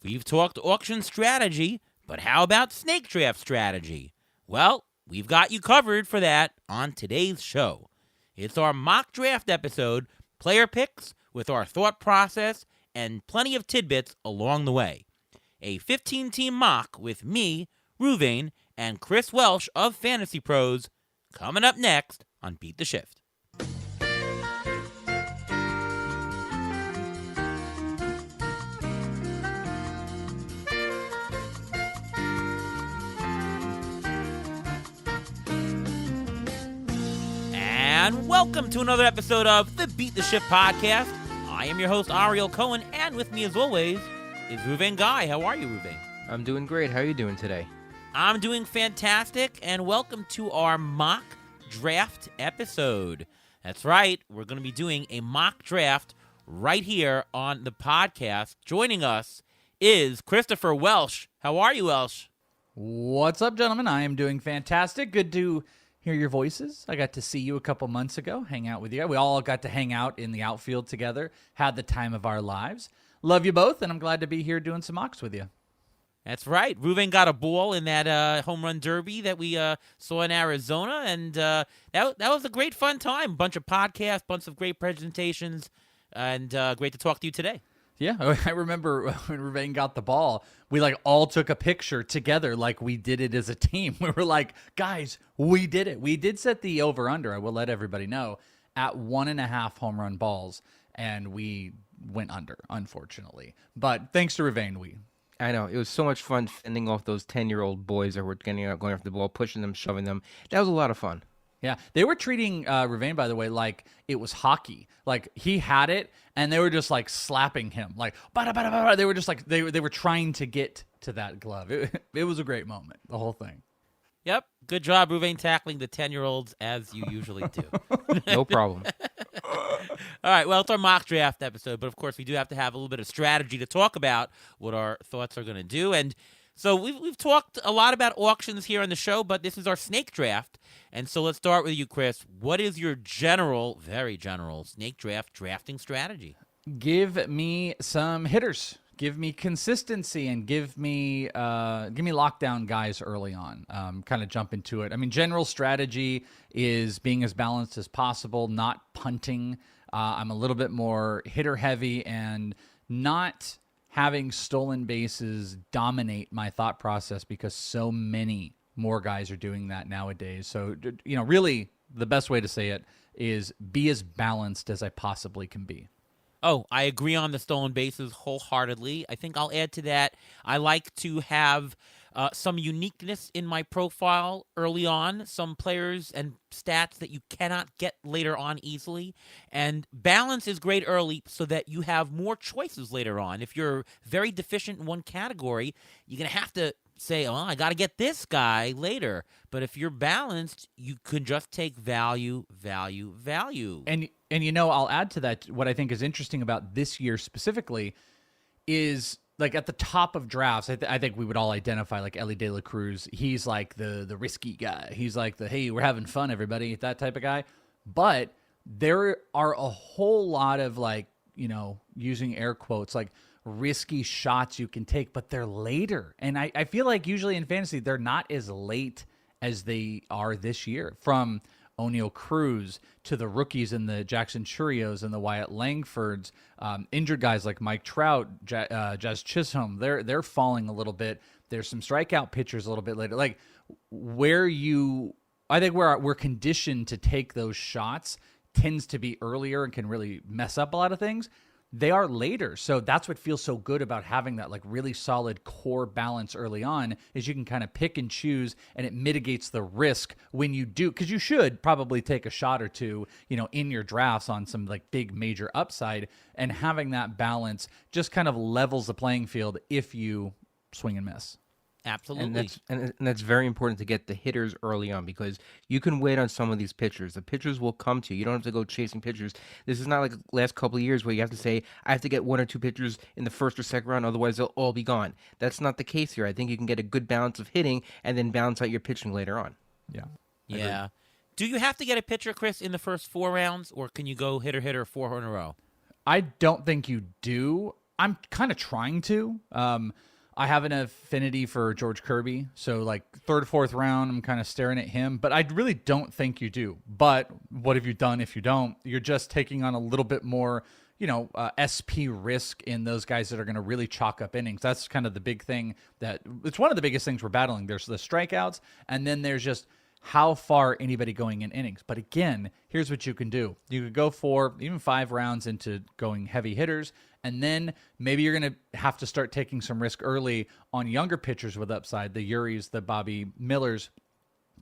We've talked auction strategy, but how about snake draft strategy? Well, we've got you covered for that on today's show. It's our mock draft episode, player picks with our thought process and plenty of tidbits along the way. A 15-team mock with me, Ruvain, and Chris Welsh of FantasyPros coming up next on Beat the Shift. And welcome to another episode of the Beat the Shift podcast. I am your host, Ariel Cohen, and with me as always is Ruvain Guy. How are you, Ruvain? I'm doing great. How are you doing today? I'm doing fantastic, and welcome to our mock draft episode. That's right, we're going to be doing a mock draft right here on the podcast. Joining us is Christopher Welsh. How are you, Welsh? What's up, gentlemen? I am doing fantastic. Good to hear your voices. I got to see you a couple months ago, hang out with you. We all got to hang out in the outfield together, had the time of our lives. Love you both, and I'm glad to be here doing some mocks with you. That's right. Ruvain got a ball in that home run derby that we saw in Arizona, and that was a great fun time. Bunch of podcasts, bunch of great presentations, and great to talk to you today. Yeah, I remember when Ruvain got the ball, we all took a picture together like we did it as a team. We were like, guys, we did it. We did set the over-under, I will let everybody know, at 1.5 home run balls, and we went under, unfortunately. But thanks to Ruvain, I know. It was so much fun fending off those 10-year-old boys that were getting out, going after the ball, pushing them, shoving them. That was a lot of fun. Yeah, they were treating Ruvain, by the way, like it was hockey. Like he had it, and they were just slapping him, bada, bada, bada. They were just they were trying to get to that glove. It was a great moment, the whole thing. Yep, good job, Ruvain, tackling the 10-year-olds as you usually do. No problem. All right, well, it's our mock draft episode, but of course we do have to have a little bit of strategy to talk about what our thoughts are going to do. And so we've talked a lot about auctions here on the show, but this is our snake draft. And so let's start with you, Chris. What is your very general snake draft drafting strategy? Give me some hitters. Give me consistency and give me lockdown guys early on. Kind of jump into it. I mean, general strategy is being as balanced as possible, not punting. I'm a little bit more hitter heavy and not having stolen bases dominate my thought process because so many more guys are doing that nowadays. So, really the best way to say it is be as balanced as I possibly can be. Oh, I agree on the stolen bases wholeheartedly. I think I'll add to that. I like to have some uniqueness in my profile early on, some players and stats that you cannot get later on easily. And balance is great early so that you have more choices later on. If you're very deficient in one category, you're going to have to say, oh, I got to get this guy later. But if you're balanced, you can just take value. And I'll add to that, what I think is interesting about this year specifically is at the top of drafts, I think we would all identify Ellie De La Cruz. He's the risky guy. He's the, hey, we're having fun, everybody, that type of guy. But there are a whole lot of using air quotes, risky shots you can take, but they're later. And I feel usually in fantasy, they're not as late as they are this year. From O'Neal Cruz to the rookies in the Jackson Churios and the Wyatt Langfords, injured guys like Mike Trout, Jazz Chisholm, they're falling a little bit. There's some strikeout pitchers a little bit later. I think where we're conditioned to take those shots tends to be earlier and can really mess up a lot of things. They are later. So that's what feels so good about having that really solid core balance early on, is you can kind of pick and choose, and it mitigates the risk when you do, because you should probably take a shot or two, in your drafts on some big major upside, and having that balance just kind of levels the playing field if you swing and miss. Absolutely. And that's very important to get the hitters early on, because you can wait on some of these pitchers. The pitchers will come to you. You don't have to go chasing pitchers. This is not like the last couple of years where you have to say, I have to get one or two pitchers in the first or second round, otherwise they'll all be gone. That's not the case here. I think you can get a good balance of hitting and then balance out your pitching later on. Yeah. Yeah. Do you have to get a pitcher, Chris, in the first 4 rounds, or can you go hitter 4 in a row? I don't think you do. I'm kind of trying to. I have an affinity for George Kirby, so like third, fourth round, I'm kind of staring at him. But I really don't think you do. But what have you done if you don't? You're just taking on a little bit more, SP risk in those guys that are going to really chalk up innings. That's kind of the big thing. It's one of the biggest things we're battling. There's the strikeouts, and then there's just how far anybody going in innings. But again, here's what you can do. You could go 4, even 5 rounds into going heavy hitters, and then maybe you're going to have to start taking some risk early on younger pitchers with upside, the Uris, the Bobby Millers.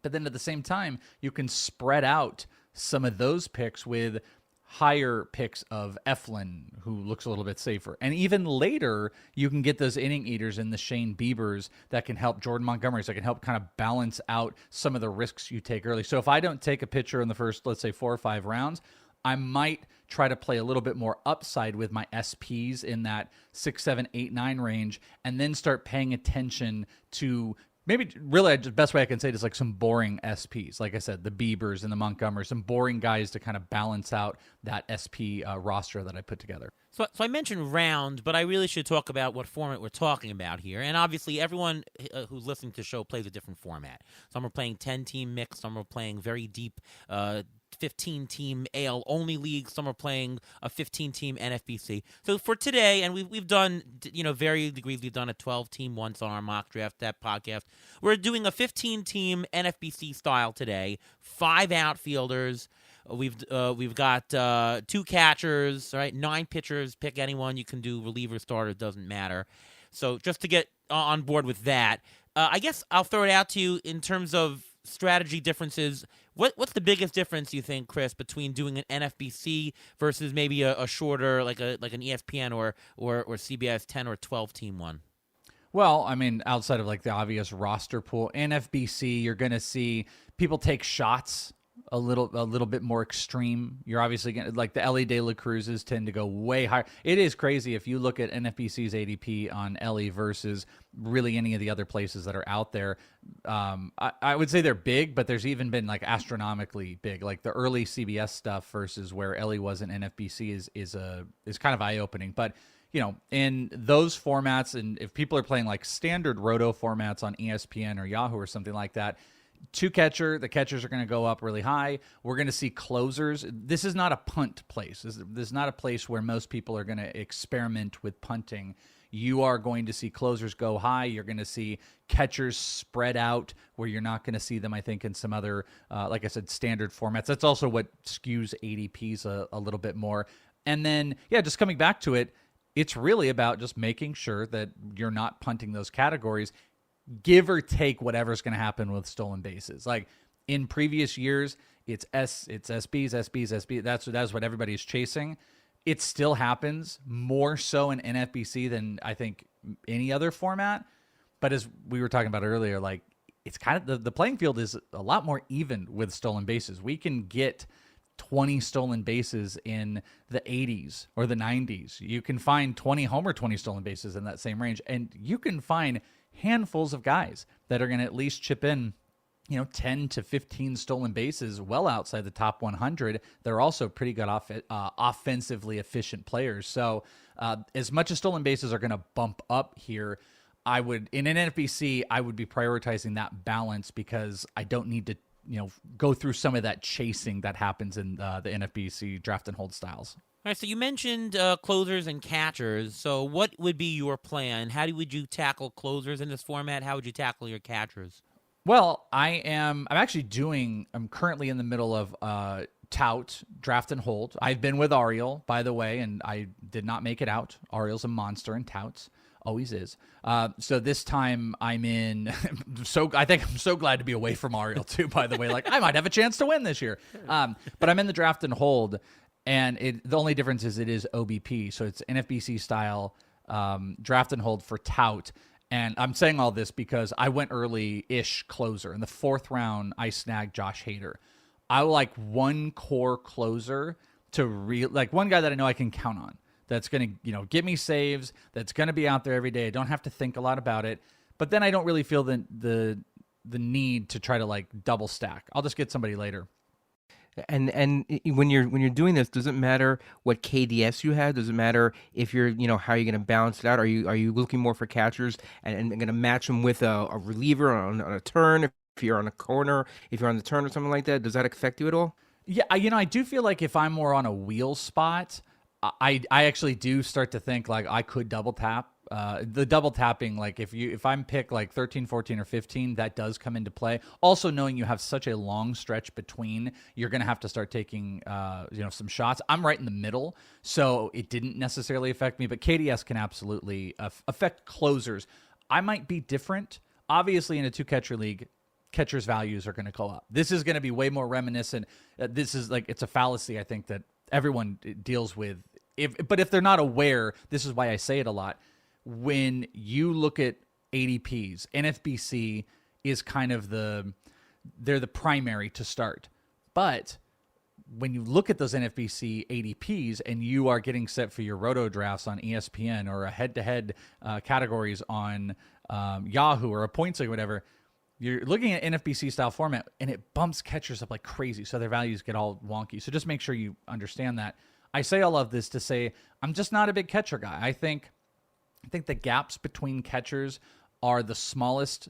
But then at the same time, you can spread out some of those picks with higher picks of Eflin, who looks a little bit safer. And even later, you can get those inning eaters in the Shane Biebers that can help, Jordan Montgomery's that can help kind of balance out some of the risks you take early. So if I don't take a pitcher in the first, let's say 4 or 5 rounds, I might try to play a little bit more upside with my SPs in that 6, 7, 8, 9 range, and then start paying attention to maybe really the best way I can say it is like some boring SPs. Like I said, the Biebers and the Montgomerys, some boring guys to kind of balance out that SP roster that I put together. So I mentioned round, but I really should talk about what format we're talking about here. And obviously, everyone who's listening to the show plays a different format. Some are playing 10-team mix. Some are playing very deep 15-team AL-only leagues. Some are playing a 15-team NFBC. So for today, and we've done, varying degrees. We've done a 12-team once on our mock draft, that podcast. We're doing a 15-team NFBC style today. 5 outfielders. We've got 2 catchers, right? 9 pitchers. Pick anyone. You can do reliever, starter. Doesn't matter. So just to get on board with that, I guess I'll throw it out to you in terms of strategy differences. What's the biggest difference you think, Chris, between doing an NFBC versus maybe a shorter like an ESPN or CBS 10 or 12 team one? Well, I mean, outside of like the obvious roster pool, NFBC, you're going to see people take shots a little bit more extreme. You're obviously going to, like the Ellie De La Cruzes tend to go way higher. It is crazy if you look at NFBC's ADP on Ellie versus really any of the other places that are out there. I would say they're big, but there's even been like astronomically big. Like the early CBS stuff versus where Ellie was in NFBC is kind of eye opening. But in those formats, and if people are playing like standard roto formats on ESPN or Yahoo or something like that, 2 catcher, the catchers are going to go up really high. We're going to see closers. This is not a punt place. This is not a place where most people are going to experiment with punting. You are going to see closers go high. You're going to see catchers spread out where you're not going to see them, I think, in some other, like I said, standard formats. That's also what skews ADPs a little bit more. And then, just coming back to it, it's really about just making sure that you're not punting those categories, give or take whatever's going to happen with stolen bases. Like in previous years, it's SBs. That's what everybody's chasing. It still happens more so in NFBC than I think any other format. But as we were talking about earlier, like it's kind of the playing field is a lot more even with stolen bases. We can get 20 stolen bases in the 80s or the 90s. You can find 20 homer, 20 stolen bases in that same range. And you can find handfuls of guys that are going to at least chip in, 10 to 15 stolen bases well outside the top 100. They're also pretty good offensively efficient players. So as much as stolen bases are going to bump up here, in an NFBC, I would be prioritizing that balance because I don't need to go through some of that chasing that happens in the NFBC draft and hold styles. All right, so you mentioned closers and catchers. So what would be your plan? How would you tackle closers in this format? How would you tackle your catchers? Well, I'm currently in the middle of tout, draft and hold. I've been with Ariel, by the way, and I did not make it out. Ariel's a monster in touts. Always is. So this time I'm in. I think I'm so glad to be away from Ariel too. By the way, like I might have a chance to win this year. But I'm in the draft and hold, and the only difference is it is OBP, so it's NFBC style draft and hold for tout. And I'm saying all this because I went early-ish closer in the 4th round. I snagged Josh Hader. I would like one core closer to one guy that I know I can count on. That's going to, get me saves, that's going to be out there every day. I don't have to think a lot about it. But then I don't really feel the need to try to like double stack. I'll just get somebody later. When you're doing this, does it matter what KDS you had? Does it matter if you're how you're going to balance it out? Are you looking more for catchers and going to match them with a reliever on a turn? If you're on a corner, if you're on the turn or something like that, does that affect you at all? Yeah, I do feel like if I'm more on a wheel spot, I actually do start to think like I could double tap. The double tapping, like if I'm pick like 13, 14, or 15, that does come into play. Also, knowing you have such a long stretch between, you're going to have to start taking some shots. I'm right in the middle, so it didn't necessarily affect me, but KDS can absolutely affect closers. I might be different. Obviously, in a 2-catcher league, catchers' values are going to go up. This is going to be way more reminiscent. This is like, it's a fallacy, I think, that everyone deals with. But if they're not aware, this is why I say it a lot. When you look at ADPs, NFBC is kind of they're the primary to start. But when you look at those NFBC ADPs and you are getting set for your roto drafts on ESPN or a head-to-head categories on Yahoo or a points league or whatever, you're looking at NFBC style format and it bumps catchers up like crazy. So their values get all wonky. So just make sure you understand that. I say all of this to say I'm just not a big catcher guy. I think the gaps between catchers are the smallest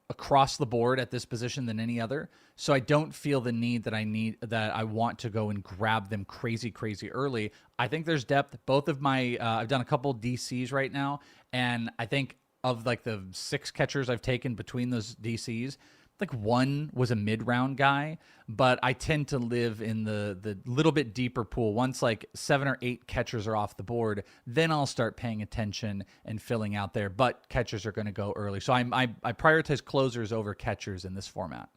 across the board at this position than any other. So I don't feel the need that I want to go and grab them crazy early. I think there's depth. Both of my I've done a couple DCs right now, and I think of like the 6 catchers I've taken between those DCs, like one was a mid-round guy, but I tend to live in the little bit deeper pool. Once like 7 or 8 catchers are off the board, then I'll start paying attention and filling out there. But catchers are going to go early, so I prioritize closers over catchers in this format.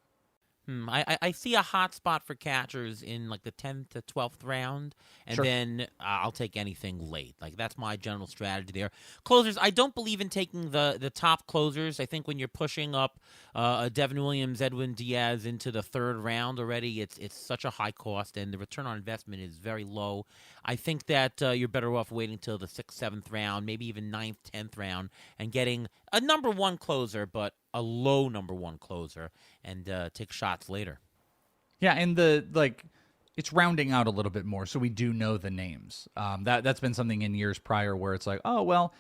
I see a hot spot for catchers in like the 10th to 12th round, and Sure. then I'll take anything late. Like that's my general strategy there. Closers, I don't believe in taking the top closers. I think when you're pushing up Devin Williams, Edwin Diaz into the 3rd round already, it's such a high cost, and the return on investment is very low. I think that you're better off waiting till the 6th, 7th round, maybe even 9th, 10th round, and getting a number 1 closer, but a low number 1 closer, and take shots later. Yeah, and it's rounding out a little bit more, so we do know the names. That's been something in years prior where it's like, oh well,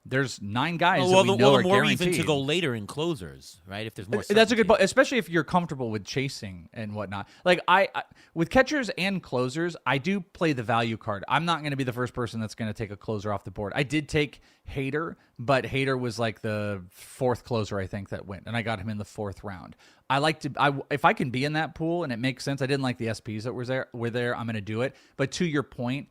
there's 9 guys that we know are more guaranteed. reason to go later in closers, right? If there's more, That's a good certainty. point, especially if you're comfortable with chasing and whatnot. Like I with catchers and closers, I do play the value card. I'm not going to be the first person that's going to take a closer off the board. I did take Hader, but Hader was like the 4th closer I think that went, and I got him in the 4th round. I like to, if I can be in that pool and it makes sense. I didn't like the SPs that were there. I'm going to do it. But to your point,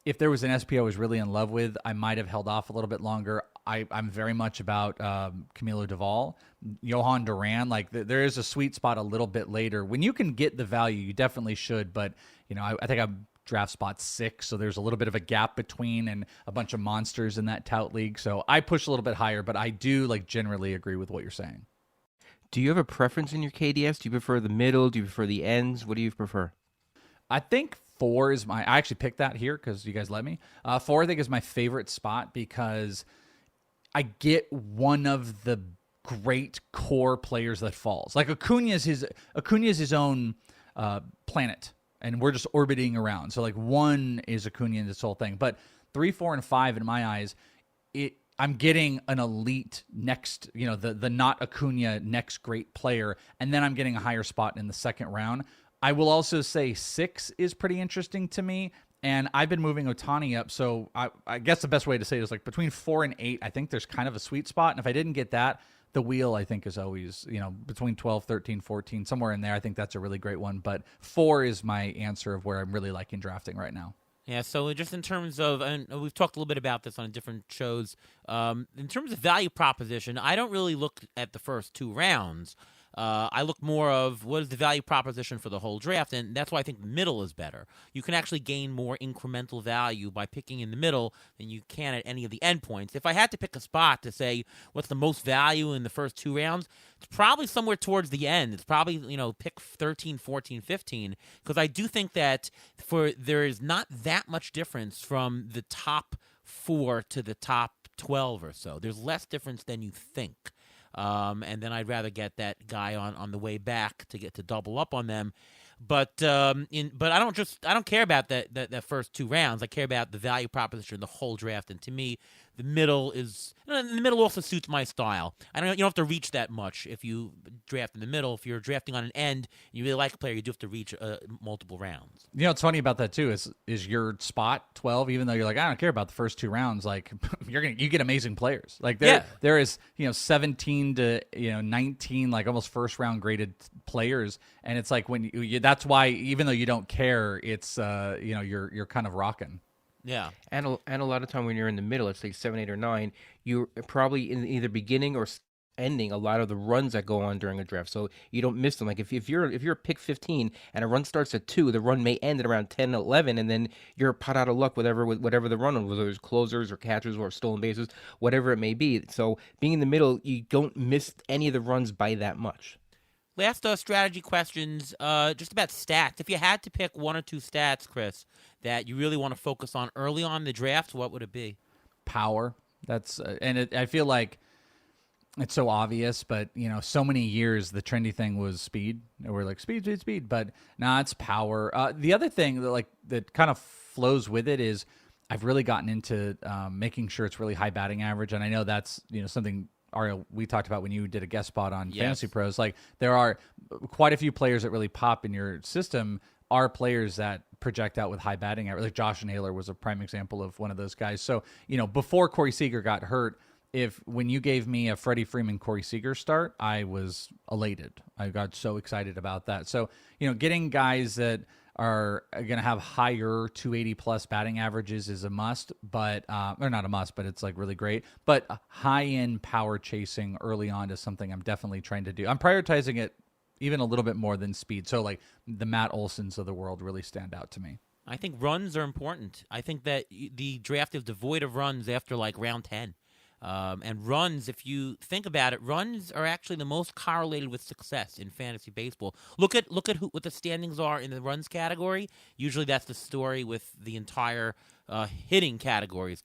if there was an SP I was really in love with, I might have held off a little bit longer. I'm very much about Camilo Doval, Johan Duran. Like there is a sweet spot a little bit later when you can get the value. You definitely should, but I think I'm draft spot 6, so there's a little bit of a gap between and a bunch of monsters in that tout league. So I push a little bit higher, but I do generally agree with what you're saying. Do you have a preference in your KDS? Do you prefer the middle? Do you prefer the ends? What do you prefer? I think 4 is I actually picked that here because you guys let me. 4 I think is my favorite spot because I get one of the great core players that falls. Like Acuna's his own planet, and we're just orbiting around. So like 1 is Acuna in this whole thing, but 3, 4, and 5 in my eyes, I'm getting an elite next, the not Acuna next great player, and then I'm getting a higher spot in the 2nd round. I will also say 6 is pretty interesting to me, and I've been moving Ohtani up, so I guess the best way to say it is like between 4 and 8, I think there's kind of a sweet spot, and if I didn't get that, the wheel I think is always, between 12, 13, 14, somewhere in there. I think that's a really great one, but 4 is my answer of where I'm really liking drafting right now. Yeah, so just in terms of, and we've talked a little bit about this on different shows, in terms of value proposition, I don't really look at the first 2 rounds. I look more of what is the value proposition for the whole draft, and that's why I think the middle is better. You can actually gain more incremental value by picking in the middle than you can at any of the endpoints. If I had to pick a spot to say what's the most value in the first 2 rounds, it's probably somewhere towards the end. It's probably, pick 13, 14, 15, because I do think that there is not that much difference from the top 4 to the top 12 or so. There's less difference than you think. And then I'd rather get that guy on the way back to get to double up on them. But but I don't care about that first 2 rounds. I care about the value proposition, the whole draft. And to me, the middle also suits my style. You don't have to reach that much if you draft in the middle. If you're drafting on an end, and you really like a player, you do have to reach multiple rounds. What's funny about that too is your spot 12. Even though you're like, I don't care about the first 2 rounds, like you get amazing players. Like there is 17 to 19 like almost first round graded players, and it's like when that's why even though you don't care, it's you're kind of rocking. Yeah, and a lot of time when you're in the middle, let's say 7, 8, or 9, you're probably in either beginning or ending a lot of the runs that go on during a draft, so you don't miss them. Like if you're pick 15 and a run starts at 2, the run may end at around 10, 11, and then you're pot out of luck whatever the run was, whether it's closers or catchers or stolen bases, whatever it may be. So being in the middle, you don't miss any of the runs by that much. Last strategy questions, just about stats. If you had to pick 1 or 2 stats, Chris, that you really want to focus on early on in the draft, what would it be? Power. That's I feel like it's so obvious, but so many years the trendy thing was speed. We're like speed, but nah, it's power. The other thing that kind of flows with it is I've really gotten into making sure it's really high batting average, and I know that's something Ariel, we talked about when you did a guest spot on Fantasy Pros. Like there are quite a few players that really pop in your system are players that project out with high batting average. Like Josh Naylor was a prime example of one of those guys. So, before Corey Seager got hurt, when you gave me a Freddie Freeman, Corey Seager start, I was elated. I got so excited about that. So, getting guys that are going to have higher 280 plus batting averages is a must, but or not a must, but it's like really great. But high end power chasing early on is something I'm definitely trying to do. I'm prioritizing it even a little bit more than speed. So like the Matt Olsons of the world really stand out to me. I think runs are important. I think that the draft is devoid of runs after like round 10. And runs, if you think about it, runs are actually the most correlated with success in fantasy baseball. Look at what the standings are in the runs category. Usually that's the story with the entire hitting category,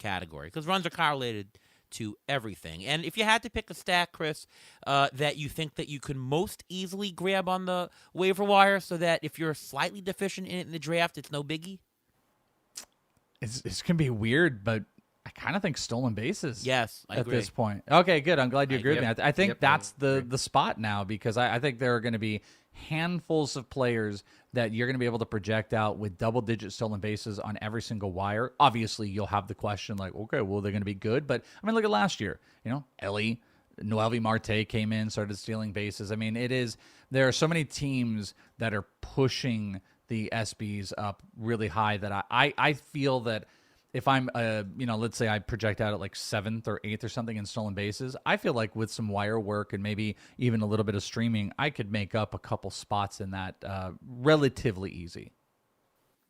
because runs are correlated to everything. And if you had to pick a stat, Chris, that you think that you can most easily grab on the waiver wire so that if you're slightly deficient in it in the draft, it's no biggie? It's going to be weird, but I kind of think stolen bases. Yes, I agree. At this point. Okay, good. I'm glad you agree with me. I think that's the spot now, because I think there are going to be handfuls of players that you're going to be able to project out with double-digit stolen bases on every single wire. Obviously, you'll have the question like, okay, well, they're going to be good. But, I mean, look at last year. Ellie, Noelvi Marte came in, started stealing bases. I mean, there are so many teams that are pushing the SBs up really high that I feel that if I'm, let's say I project out at like 7th or 8th or something in stolen bases, I feel like with some wire work and maybe even a little bit of streaming, I could make up a couple spots in that relatively easy.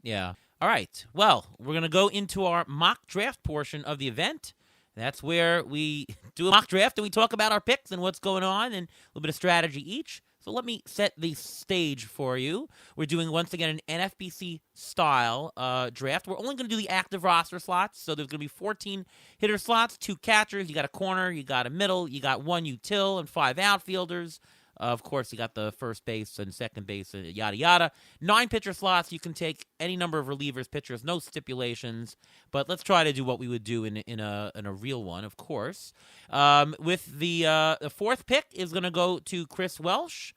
Yeah. All right. Well, we're going to go into our mock draft portion of the event. That's where we do a mock draft and we talk about our picks and what's going on and a little bit of strategy each. So let me set the stage for you. We're doing, once again, an NFBC-style draft. We're only going to do the active roster slots. So there's going to be 14 hitter slots, 2 catchers. You got a corner, you got a middle, you got 1 util, and 5 outfielders. Of course, you got the first base and second base, and yada, yada. 9 pitcher slots. You can take any number of relievers, pitchers, no stipulations. But let's try to do what we would do in a real one, of course. With the 4th pick is going to go to Chris Welsh.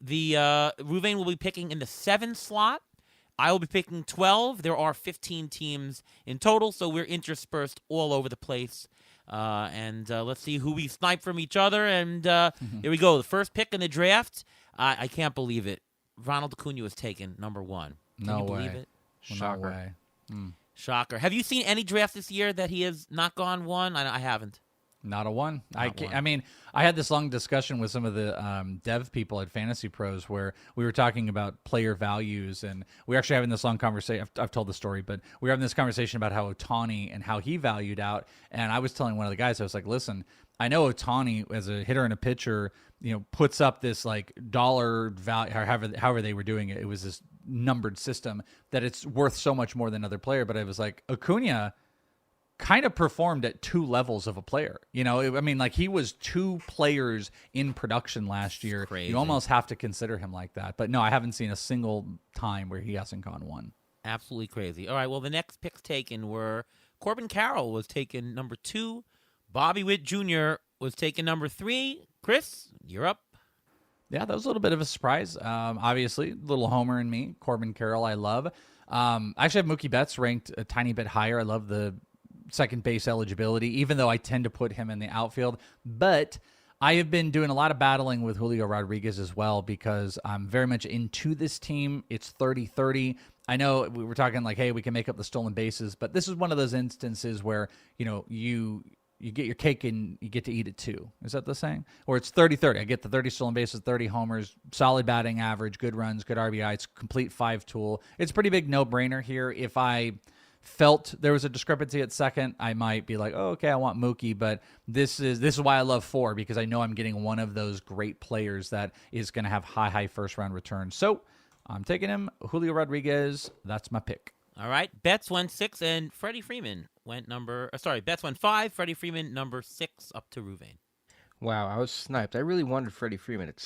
Ruvain will be picking in the 7 slot. I will be picking 12. There are 15 teams in total, so we're interspersed all over the place. And let's see who we snipe from each other. And here we go. The first pick in the draft. I can't believe it. Ronald Acuna was taken, number 1. Can you believe it? Shocker. No way. Shocker. Have you seen any draft this year that he has not gone 1? I haven't. Not a 1. I mean, I had this long discussion with some of the dev people at Fantasy Pros where we were talking about player values, and we were actually having this long conversation. I've told the story, but we were having this conversation about how Ohtani and how he valued out. And I was telling one of the guys, I was like, listen, I know Ohtani as a hitter and a pitcher, puts up this like dollar value, however they were doing it. It was this numbered system that it's worth so much more than another player. But I was like, Acuna, kind of performed at 2 levels of a player. You know, I mean, like he was 2 players in production last year. Crazy. You almost have to consider him like that. But no, I haven't seen a single time where he hasn't gone 1. Absolutely crazy. All right, well, the next picks taken were Corbin Carroll was taken number 2. Bobby Witt Jr. was taken number 3. Chris, you're up. Yeah, that was a little bit of a surprise. Obviously, little homer in me. Corbin Carroll, I love. I actually have Mookie Betts ranked a tiny bit higher. I love the second base eligibility, even though I tend to put him in the outfield. But I have been doing a lot of battling with Julio Rodriguez as well because I'm very much into this team. It's 30-30. I know we were talking like, hey, we can make up the stolen bases, but this is one of those instances where, you know, you get your cake and you get to eat it too. Is that the saying? Or it's 30-30. I get the 30 stolen bases, 30 homers, solid batting average, good runs, good RBI. It's complete 5 tool. It's a pretty big no-brainer here. If I felt there was a discrepancy at second, I might be like, oh, okay, I want Mookie, but this is why I love 4, because I know I'm getting one of those great players that is going to have high first-round returns. So I'm taking him, Julio Rodriguez. That's my pick. All right, Betts went 6, and Freddie Freeman went Betts went 5, Freddie Freeman number 6, up to Ruvain. Wow, I was sniped. I really wanted Freddie Freeman at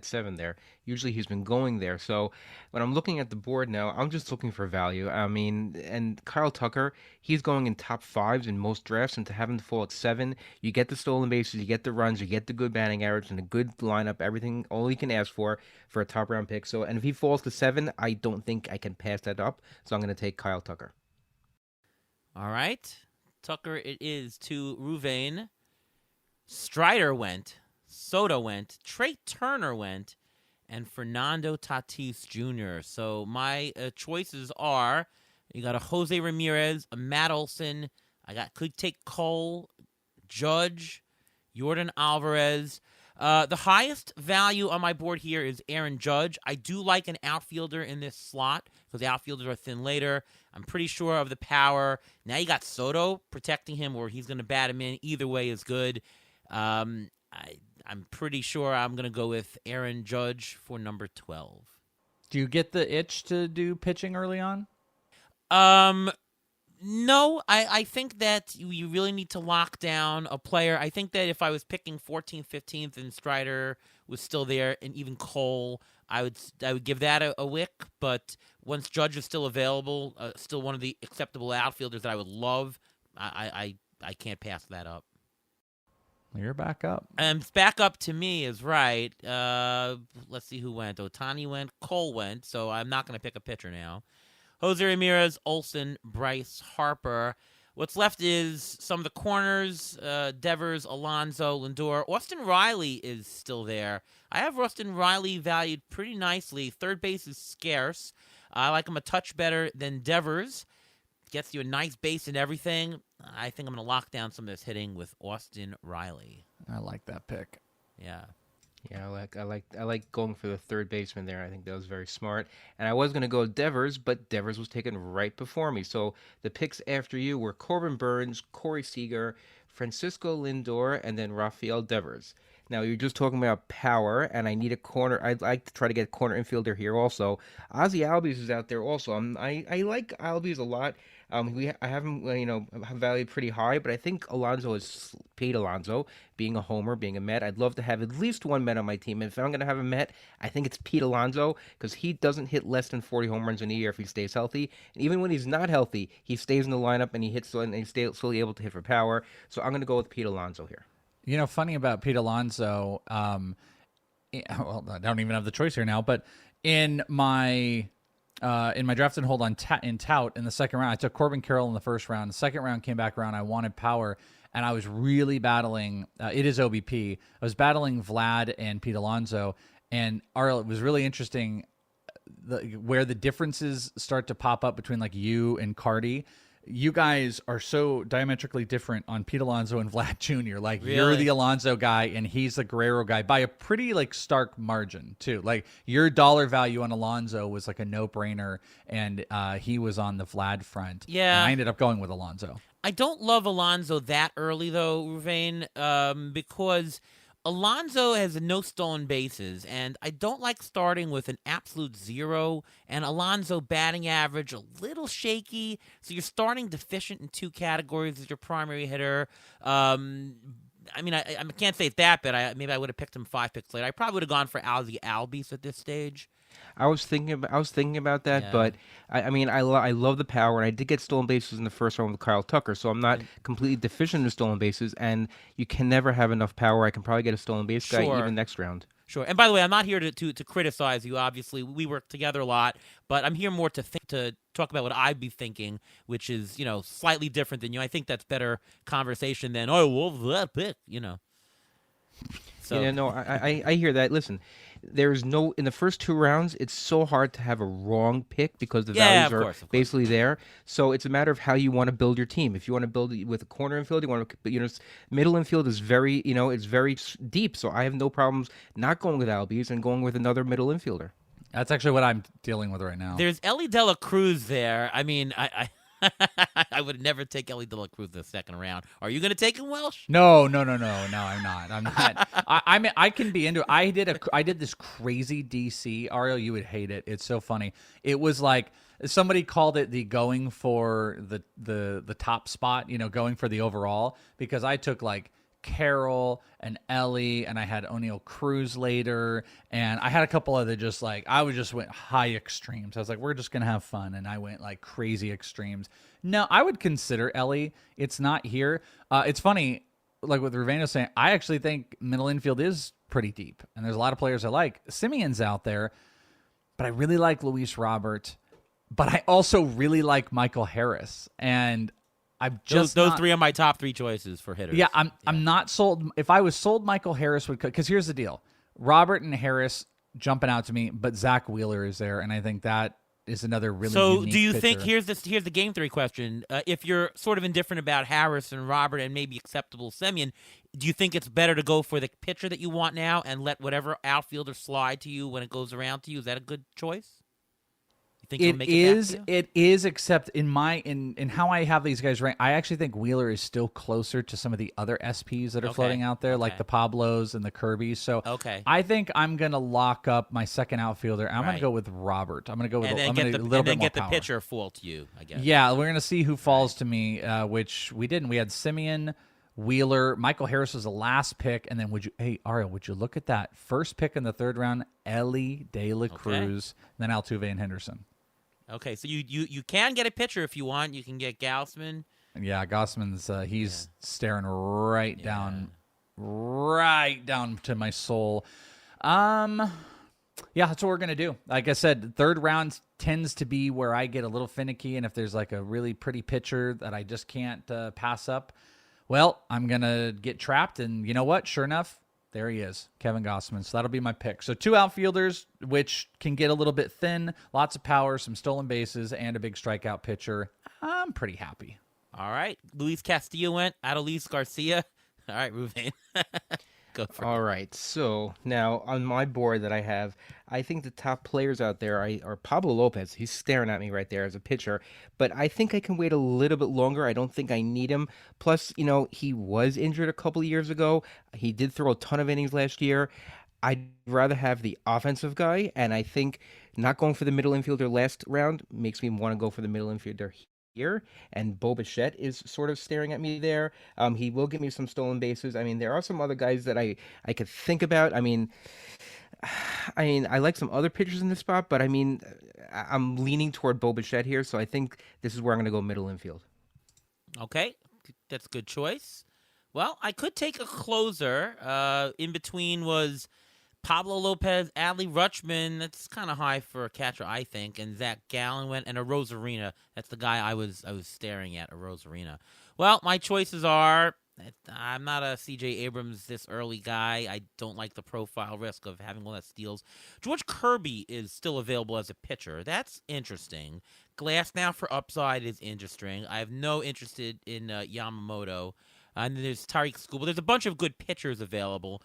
seven there. Usually he's been going there. So when I'm looking at the board now, I'm just looking for value. I mean, and Kyle Tucker, he's going in top 5s in most drafts, and to have him fall at 7, you get the stolen bases, you get the runs, you get the good batting average and a good lineup, everything, all you can ask for a top round pick. So, and if he falls to 7, I don't think I can pass that up. So I'm going to take Kyle Tucker. All right, Tucker it is to Ruvain. Strider went, Soto went, Trey Turner went, and Fernando Tatis Jr. So my choices are, you got a Jose Ramirez, a Matt Olson. Could take Cole, Judge, Yordan Alvarez. The highest value on my board here is Aaron Judge. I do like an outfielder in this slot because the outfielders are thin later. I'm pretty sure of the power. Now you got Soto protecting him, or he's going to bat him in. Either way is good. I'm pretty sure I'm going to go with Aaron Judge for number 12. Do you get the itch to do pitching early on? No, I think that you really need to lock down a player. I think that if I was picking 14th, 15th, and Strider was still there, and even Cole, I would give that a wick. But once Judge is still available, still one of the acceptable outfielders that I would love, I can't pass that up. You're back up. Back up to me is right. Let's see who went. Ohtani went. Cole went. So I'm not going to pick a pitcher now. Jose Ramirez, Olson, Bryce Harper. What's left is some of the corners. Devers, Alonso, Lindor. Austin Riley is still there. I have Austin Riley valued pretty nicely. Third base is scarce. I like him a touch better than Devers. Gets you a nice base and everything. I think I'm going to lock down some of this hitting with Austin Riley. I like that pick. Yeah. Yeah, I like going for the third baseman there. I think that was very smart. And I was going to go Devers, but Devers was taken right before me. So the picks after you were Corbin Burns, Corey Seager, Francisco Lindor, and then Rafael Devers. Now, you're just talking about power, and I need a corner. I'd like to try to get a corner infielder here also. Ozzy Albies is out there also. I like Albies a lot. I have him, valued pretty high, but I think Alonso is Pete Alonso, being a homer, being a Met. I'd love to have at least one Met on my team. And if I'm going to have a Met, I think it's Pete Alonso, because he doesn't hit less than 40 home runs in a year if he stays healthy. And even when he's not healthy, he stays in the lineup and he hits, and he's still able to hit for power. So I'm going to go with Pete Alonso here. You know, funny about Pete Alonso, well, I don't even have the choice here now, but in my draft and hold on in tout in the second round, I took Corbin Carroll in the first round. The second round came back around. I wanted power, and I was really battling. It is OBP. I was battling Vlad and Pete Alonso, and Arl, it was really interesting where the differences start to pop up between like you and Cardi. You guys are so diametrically different on Pete Alonso and Vlad Jr. Like, really? You're the Alonso guy and he's the Guerrero guy by a pretty like stark margin too. Like, your dollar value on Alonso was like a no-brainer, and he was on the Vlad front. Yeah, and I ended up going with Alonso. I don't love Alonso that early though, Ruvain, because Alonso has no stolen bases, and I don't like starting with an absolute zero. And Alonso batting average a little shaky, so you're starting deficient in two categories as your primary hitter. I mean, I can't say it's that bad. Maybe I would have picked him 5 picks later. I probably would have gone for Ozzy Albies at this stage. I was thinking about that, Yeah. but I mean, I love the power, and I did get stolen bases in the first round with Kyle Tucker, so I'm not completely deficient in stolen bases. And you can never have enough power. I can probably get a stolen base guy Sure. even next round. Sure. And by the way, I'm not here to criticize you. Obviously, we work together a lot, but I'm here more to talk about what I'd be thinking, which is slightly different than you. I think that's better conversation than well that pick. So No, I hear that. Listen, there's no in the first 2 rounds. It's so hard to have a wrong pick because the Yeah, values of are course. basically there. So it's a matter of how you want to build your team. If you want to build it with a corner infield, you want to, middle infield is very, it's very deep. So I have no problems not going with Albies and going with another middle infielder. That's actually what I'm dealing with right now. There's Ellie De La Cruz there. I mean, I would never take Ellie De La Cruz in the second round. Are you going to take him, Welsh? No, I'm not. I'm not. I mean, I can be into it. I did this crazy DC, Ariel. You would hate it. It's so funny. It was like somebody called it the going for the top spot. Going for the overall, because I took like Carroll and Ellie, and I had O'Neal Cruz later, and I had a couple other just like I just went high extremes. I was like, we're just gonna have fun, and I went like crazy extremes. No, I would consider Ellie. It's not here. It's funny, like what Ruveno saying. I actually think middle infield is pretty deep, and there's a lot of players I like. Simeon's out there, but I really like Luis Robert, but I also really like Michael Harris, and I'm just those not, 3 are my top 3 choices for hitters. Yeah, I'm not sold. If I was sold, Michael Harris would, because here's the deal: Robert and Harris jumping out to me, but Zach Wheeler is there, and I think that is another really. So, unique do you pitcher. think here's the game theory question? If you're sort of indifferent about Harris and Robert and maybe acceptable Semyon, do you think it's better to go for the pitcher that you want now and let whatever outfielder slide to you when it goes around to you? Is that a good choice? Think he'll make it is, except in how I have these guys ranked, I actually think Wheeler is still closer to some of the other SPs that are floating out there, like the Pablos and the Kirbys. So I think I'm gonna lock up my second outfielder. I'm gonna go with Robert. I'm gonna go with a little bit more then get power. the pitcher fall to you, I guess. Yeah, we're gonna see who falls to me, which we didn't. We had Semyon, Wheeler, Michael Harris was the last pick, and then Ariel, would you look at that first pick in the third round? Ellie De La Cruz, then Altuve and Henderson. Okay, so you can get a pitcher if you want. You can get Gausman. Yeah, Gausman's he's staring right down to my soul. Yeah, that's what we're gonna do. Like I said, third round tends to be where I get a little finicky, and if there's like a really pretty pitcher that I just can't pass up, well, I'm gonna get trapped. And you know what? Sure enough, there he is, Kevin Gausman. So that'll be my pick. So 2 outfielders, which can get a little bit thin, lots of power, some stolen bases, and a big strikeout pitcher. I'm pretty happy. All right. Luis Castillo went. Adolis Garcia. All right, Ruvain. Go for it. All right. So now on my board that I have, I think the top players out there are Pablo Lopez. He's staring at me right there as a pitcher, but I think I can wait a little bit longer. I don't think I need him. Plus, he was injured a couple of years ago. He did throw a ton of innings last year. I'd rather have the offensive guy, and I think not going for the middle infielder last round makes me want to go for the middle infielder here. And Bo Bichette is sort of staring at me there. He will give me some stolen bases. I mean, there are some other guys that I could think about. I mean, I like some other pitchers in this spot, but I'm leaning toward Bo Bichette here, so I think this is where I'm going to go middle infield. Okay, that's a good choice. Well, I could take a closer. In between was Pablo Lopez, Adley Rutschman. That's kind of high for a catcher, I think. And Zach Gallen went, and a Rosarina. That's the guy I was staring at, a Rosarina. Well, my choices are, I'm not a C.J. Abrams this early guy. I don't like the profile risk of having one that steals. George Kirby is still available as a pitcher. That's interesting. Glass now for upside is interesting. I have no interest in Yamamoto. And then there's Tariq Skubal. There's a bunch of good pitchers available.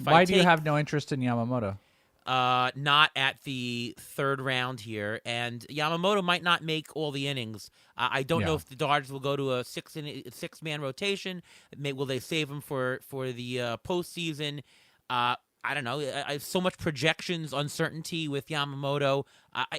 Why do you have no interest in Yamamoto? Not at the third round here, and Yamamoto might not make all the innings. I don't know if the Dodgers will go to a six-man rotation. Will they save him for the postseason? I don't know. I have so much projections uncertainty with Yamamoto.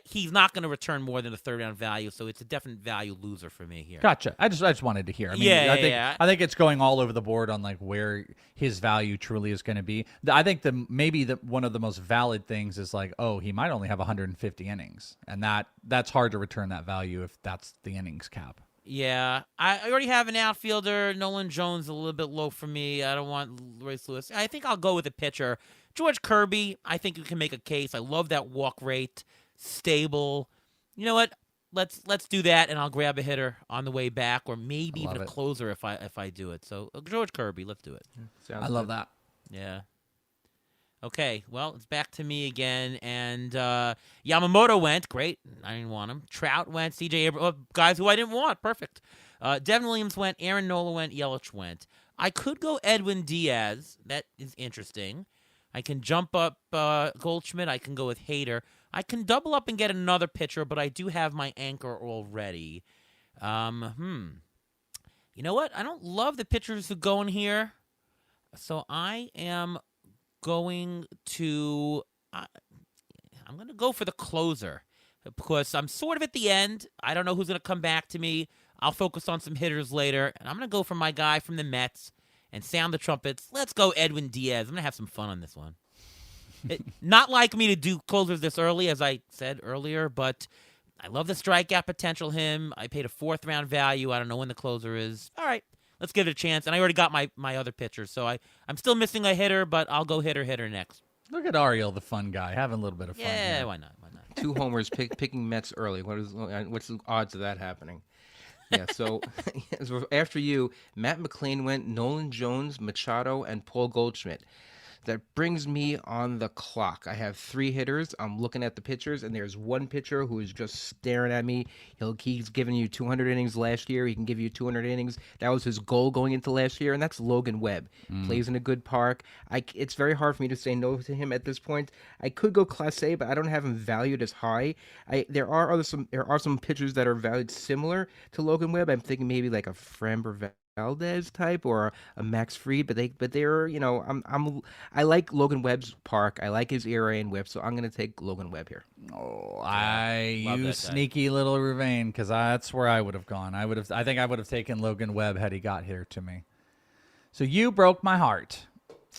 He's not going to return more than a third round value, so it's a definite value loser for me here. Gotcha. I just wanted to hear. I mean, I think it's going all over the board on like where his value truly is going to be. I think maybe one of the most valid things is like, oh, he might only have 150 innings, and that's hard to return that value if that's the innings cap. Yeah, I already have an outfielder. Nolan Jones a little bit low for me. I don't want Royce Lewis. I think I'll go with a pitcher. George Kirby, I think you can make a case. I love that walk rate, stable. You know what? Let's do that, and I'll grab a hitter on the way back, or maybe even a closer if I do it. So George Kirby, let's do it. I love that. Yeah. Okay, well, it's back to me again, and Yamamoto went. Great. I didn't want him. Trout went. C.J. Abrams, guys who I didn't want. Perfect. Devin Williams went. Aaron Nola went. Yelich went. I could go Edwin Diaz. That is interesting. I can jump up Goldschmidt. I can go with Hader. I can double up and get another pitcher, but I do have my anchor already. You know what? I don't love the pitchers who go in here, so I am going to I'm going to go for the closer because I'm sort of at the end. I don't know who's going to come back to me. I'll focus on some hitters later, and I'm going to go for my guy from the Mets and sound the trumpets. Let's go Edwin Diaz. I'm going to have some fun on this one. Not like me to do closers this early, as I said earlier, but I love the strikeout potential him. I paid a fourth-round value. I don't know when the closer is. All right. Let's give it a chance. And I already got my other pitcher, so I'm still missing a hitter, but I'll go hitter next. Look at Ariel, the fun guy, having a little bit of fun. Yeah, here. why not? Why not? 2 homers picking Mets early. What's the odds of that happening? Yeah, so after you, Matt McClain went, Nolan Jones, Machado, and Paul Goldschmidt. That brings me on the clock. I have 3 hitters. I'm looking at the pitchers, and there's one pitcher who is just staring at me. He's given you 200 innings last year. He can give you 200 innings. That was his goal going into last year, and that's Logan Webb. Plays in a good park. It's very hard for me to say no to him at this point. I could go Class A, but I don't have him valued as high. There are some pitchers that are valued similar to Logan Webb. I'm thinking maybe like a Framber Valdez type or a Max Fried, but they're I like Logan Webb's park. I like his ERA and WHIP, so I'm going to take Logan Webb here. Oh, you sneaky little Rouvain, because that's where I would have gone. I think I would have taken Logan Webb had he got here to me. So you broke my heart,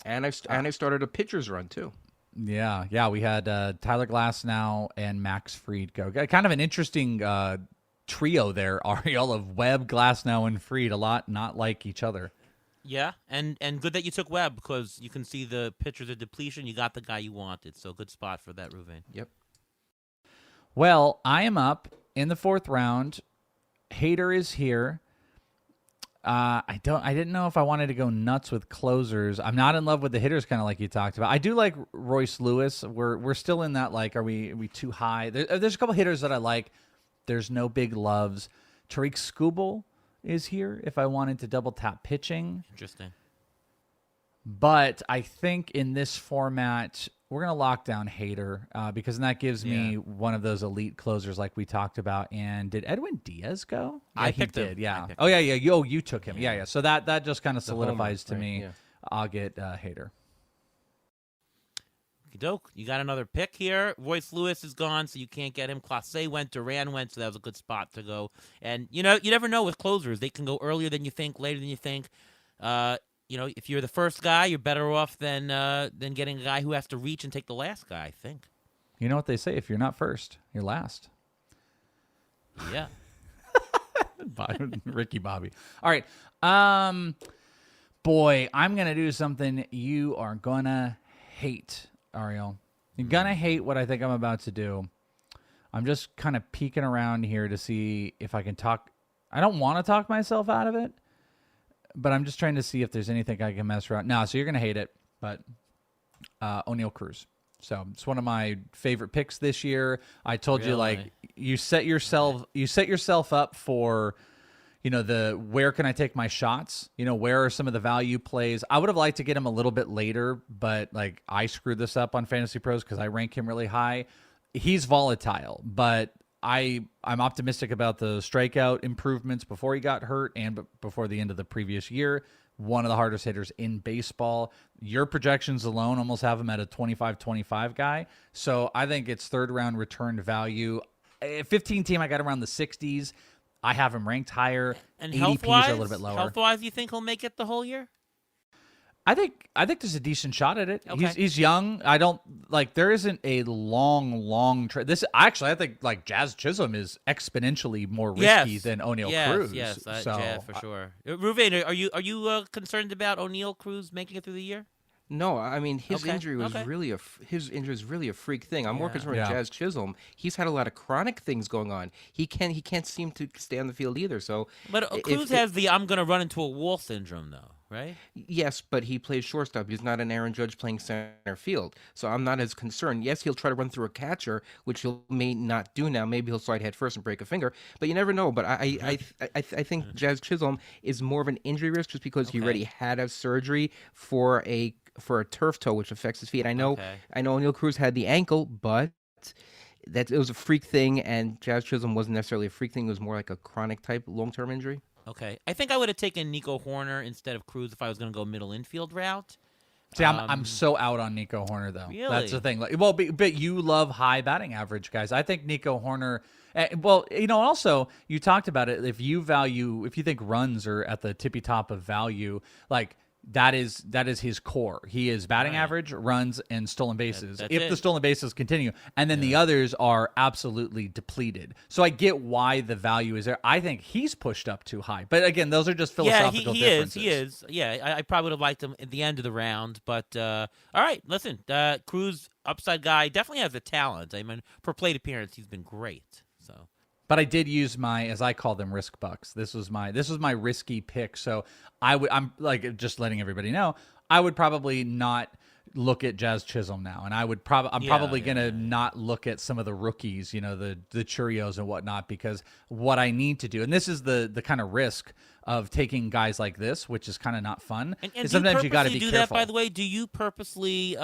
and I started a pitcher's run too. Yeah. We had Tyler Glasnow and Max Fried go. Kind of an interesting trio there, Ariel, of Webb, Glasnow, and Fried. A lot not like each other. Yeah, and good that you took Webb because you can see the pitchers of depletion. You got the guy you wanted, so good spot for that, Rouvain. Yep. Well, I am up in the 4th round. Hader is here. I didn't know if I wanted to go nuts with closers. I'm not in love with the hitters, kind of like you talked about. I do like Royce Lewis. We're still in that, like, are we too high? There's a couple hitters that I like. There's no big loves. Tariq Skubal is here if I wanted to double tap pitching. Interesting. But I think in this format, we're going to lock down Hader because that gives me one of those elite closers like we talked about. And did Edwin Diaz go? I picked him. Yeah. Oh, yeah. You took him. Yeah. So that just kind of solidifies to me. Yeah. I'll get Hader. Doke, you got another pick here. Royce Lewis is gone, so you can't get him. Clase went, Duran went, so that was a good spot to go. And you never know with closers; they can go earlier than you think, later than you think. If you're the first guy, you're better off than getting a guy who has to reach and take the last guy. I think. You know what they say: if you're not first, you're last. Yeah. Ricky Bobby. All right. Boy, I'm gonna do something you are gonna hate. Ariel, you're gonna hate what I think I'm about to do. I'm just kind of peeking around here to see if I can talk. I don't want to talk myself out of it, but I'm just trying to see if there's anything I can mess around. No, so you're gonna hate it, but O'Neal Cruz. So it's one of my favorite picks this year. I told you, like, you set yourself up for, where can I take my shots? Where are some of the value plays? I would have liked to get him a little bit later, but like I screwed this up on FantasyPros because I rank him really high. He's volatile, but I'm optimistic about the strikeout improvements before he got hurt and before the end of the previous year. one of the hardest hitters in baseball. Your projections alone almost have him at a 25-25 guy. So I think it's third-round returned value. 15 team, I got around the 60s. I have him ranked higher. And ADPs are a little bit lower. Health-wise, you think he'll make it the whole year? I think there's a decent shot at it. Okay. He's young. I don't like. There isn't a long this. Actually, I think like Jazz Chisholm is exponentially more risky than O'Neal Cruz. Yes, so Jazz for sure. Ruvain, are you concerned about O'Neal Cruz making it through the year? No, I mean his Okay, injury was okay. really a freak thing. I'm more concerned with Yeah. Jazz Chisholm. He's had a lot of chronic things going on. He can't seem to stay on the field either. So, But Cruz has the I'm going to run into a wall syndrome, though, right? yes, but he plays shortstop. He's not an Aaron Judge playing center field. So I'm not as concerned. Yes, he'll try to run through a catcher, which he may not do now. Maybe he'll slide head first and break a finger. But you never know. But I think Jazz Chisholm is more of an injury risk just because he already had a surgery for a turf toe, which affects his feet. I know O'Neal Cruz had the ankle, but it was a freak thing, and Jazz Chisholm wasn't necessarily a freak thing. It was more like a chronic type long-term injury. Okay. I think I would have taken Nico Horner instead of Cruz if I was going to go middle infield route. See, I'm so out on Nico Horner though. Really? That's the thing. Like, well, but you love high batting average guys. I think Nico Horner. Well, also you talked about it. If you think runs are at the tippy top of value, like. That is his core. He is batting average, runs, and stolen bases. If the stolen bases continue, and then the others are absolutely depleted. So I get why the value is there. I think he's pushed up too high. But again, those are just philosophical differences. He is. Yeah, I probably would have liked him at the end of the round. But all right, listen, Cruz, upside guy, definitely has the talent. I mean, per plate appearance, he's been great. So. But I did use my, as I call them, risk bucks. This was my risky pick. So I'm like just letting everybody know, I would probably not look at Jazz Chisholm now, and I'm probably gonna not look at some of the rookies, the Churios and whatnot, because what I need to do, and this is the kind of risk of taking guys like this, which is kind of not fun. And sometimes you got to be do careful. That, by the way, do you purposely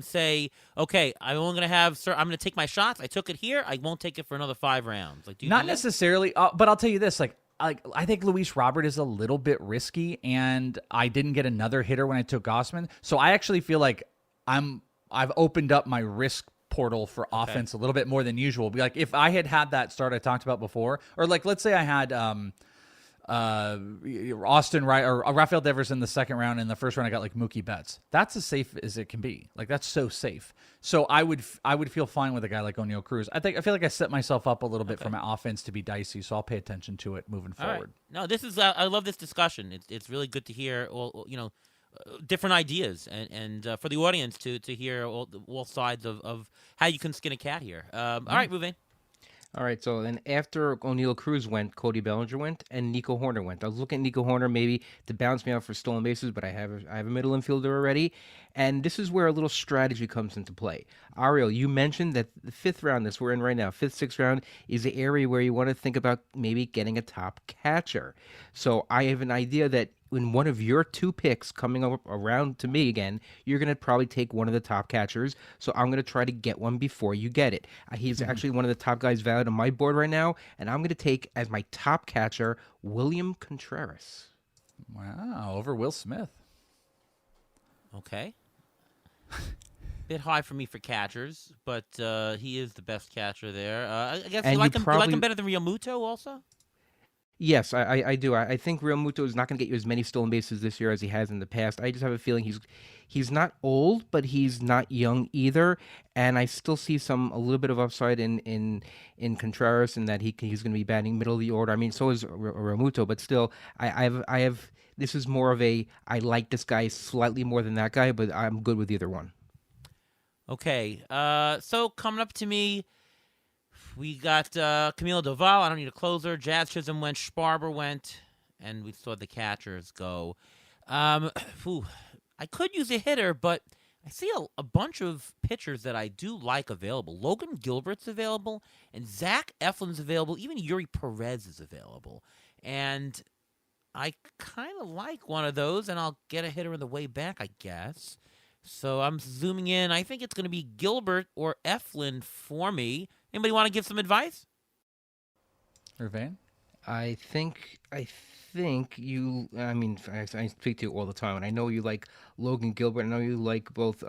say, okay, I'm only gonna have, sir, I'm gonna take my shots. I took it here. I won't take it for another 5 rounds. Like, do you not do that? necessarily, but I'll tell you this, like I think Luis Robert is a little bit risky, and I didn't get another hitter when I took Gossman, so I actually feel like I've opened up my risk portal for offense a little bit more than usual. Be like, if I had that start I talked about before, or like let's say I had Austin Wright or Rafael Devers in the second round. In the first round, I got like Mookie Betts. That's as safe as it can be. Like that's so safe. So I would feel fine with a guy like O'Neal Cruz. I feel like I set myself up a little bit for my offense to be dicey. So I'll pay attention to it moving forward. Right. No, this is I love this discussion. It's really good to hear. Different ideas and for the audience to hear all sides of how you can skin a cat here. All right, Ruvain. All right, so then after O'Neal Cruz went, Cody Bellinger went, and Nico Horner went. I was looking at Nico Horner maybe to bounce me out for stolen bases, but I have a middle infielder already, and this is where a little strategy comes into play. Ariel, you mentioned that the 5th round, this we're in right now, 5th, 6th round, is the area where you want to think about maybe getting a top catcher. So I have an idea that in one of your 2 picks coming up around to me again, you're going to probably take one of the top catchers. So I'm going to try to get one before you get it. He's actually one of the top guys valued on my board right now. And I'm going to take as my top catcher, William Contreras. Wow, over Will Smith. Okay. Bit high for me for catchers, but he is the best catcher there. I guess you like him better than Real Muto also? Yes, I do. I think Real Muto is not going to get you as many stolen bases this year as he has in the past. I just have a feeling he's not old, but he's not young either. And I still see a little bit of upside in Contreras, and that he's going to be batting middle of the order. I mean, so is Real Muto, but still, I have. This is more of I like this guy slightly more than that guy, but I'm good with either one. Okay, so coming up to me, we got Camilo Doval. I don't need a closer. Jazz Chisholm went. Sparber went. And we saw the catchers go. I could use a hitter, but I see a bunch of pitchers that I do like available. Logan Gilbert's available, and Zach Eflin's available. Even Yuri Perez is available. And I kind of like one of those, and I'll get a hitter on the way back, I guess. So I'm zooming in. I think it's going to be Gilbert or Eflin for me. Anybody want to give some advice? Ruvain? I think you. I mean, I speak to you all the time, and I know you like Logan Gilbert. I know you like both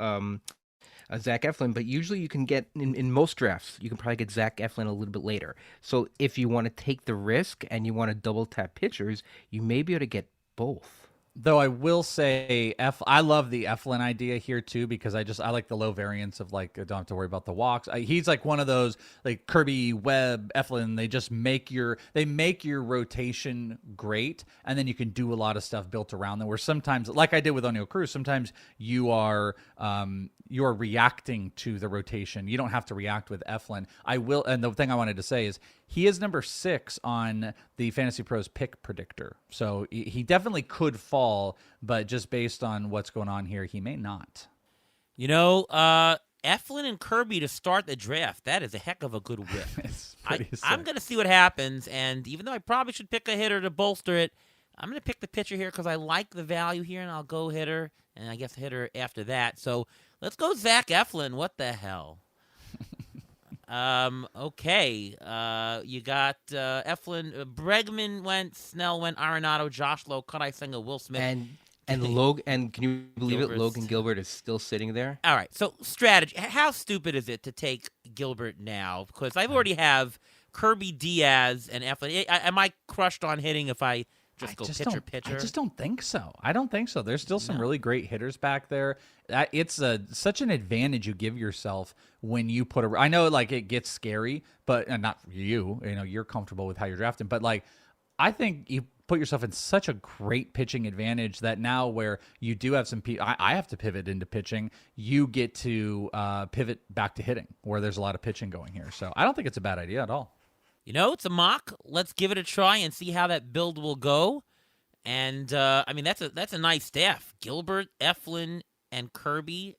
Zach Eflin, but usually you can get in most drafts, you can probably get Zach Eflin a little bit later. So if you want to take the risk and you want to double tap pitchers, you may be able to get both. Though I will say, I love the Eflin idea here too because I like the low variance of like I don't have to worry about the walks. He's like one of those like Kirby, Webb, Eflin. They just make your rotation great, and then you can do a lot of stuff built around them. Where sometimes, like I did with O'Neal Cruz, sometimes you are reacting to the rotation. You don't have to react with Eflin. I will, and the thing I wanted to say is he is number 6 on the Fantasy Pros pick predictor. So he definitely could fall, but just based on what's going on here, he may not. You know, Eflin and Kirby to start the draft. That is a heck of a good whip. I'm going to see what happens, and even though I probably should pick a hitter to bolster it, I'm going to pick the pitcher here because I like the value here, and I'll go hitter, and I guess hitter after that. So let's go Zach Eflin. What the hell? Okay. You got Eflin, Bregman went, Snell went, Arenado, Josh Lowe, Kodai Senga, Will Smith, and Logan. And can you believe Gilbert's. it? Logan Gilbert is still sitting there. All right. So strategy. How stupid is it to take Gilbert now? Because I already have Kirby, Diaz, and Eflin. Am I crushed on hitting if I just go pitcher? I just don't think so. I don't think so. There's still some really great hitters back there. It's such an advantage you give yourself when you put I know like it gets scary, but not for you. You know, you're comfortable with how you're drafting, but like I think you put yourself in such a great pitching advantage that now where you do have some I have to pivot into pitching, you get to pivot back to hitting where there's a lot of pitching going here. So I don't think it's a bad idea at all. You know, it's a mock. Let's give it a try and see how that build will go. And I mean, that's a nice staff. Gilbert, Eflin, and Kirby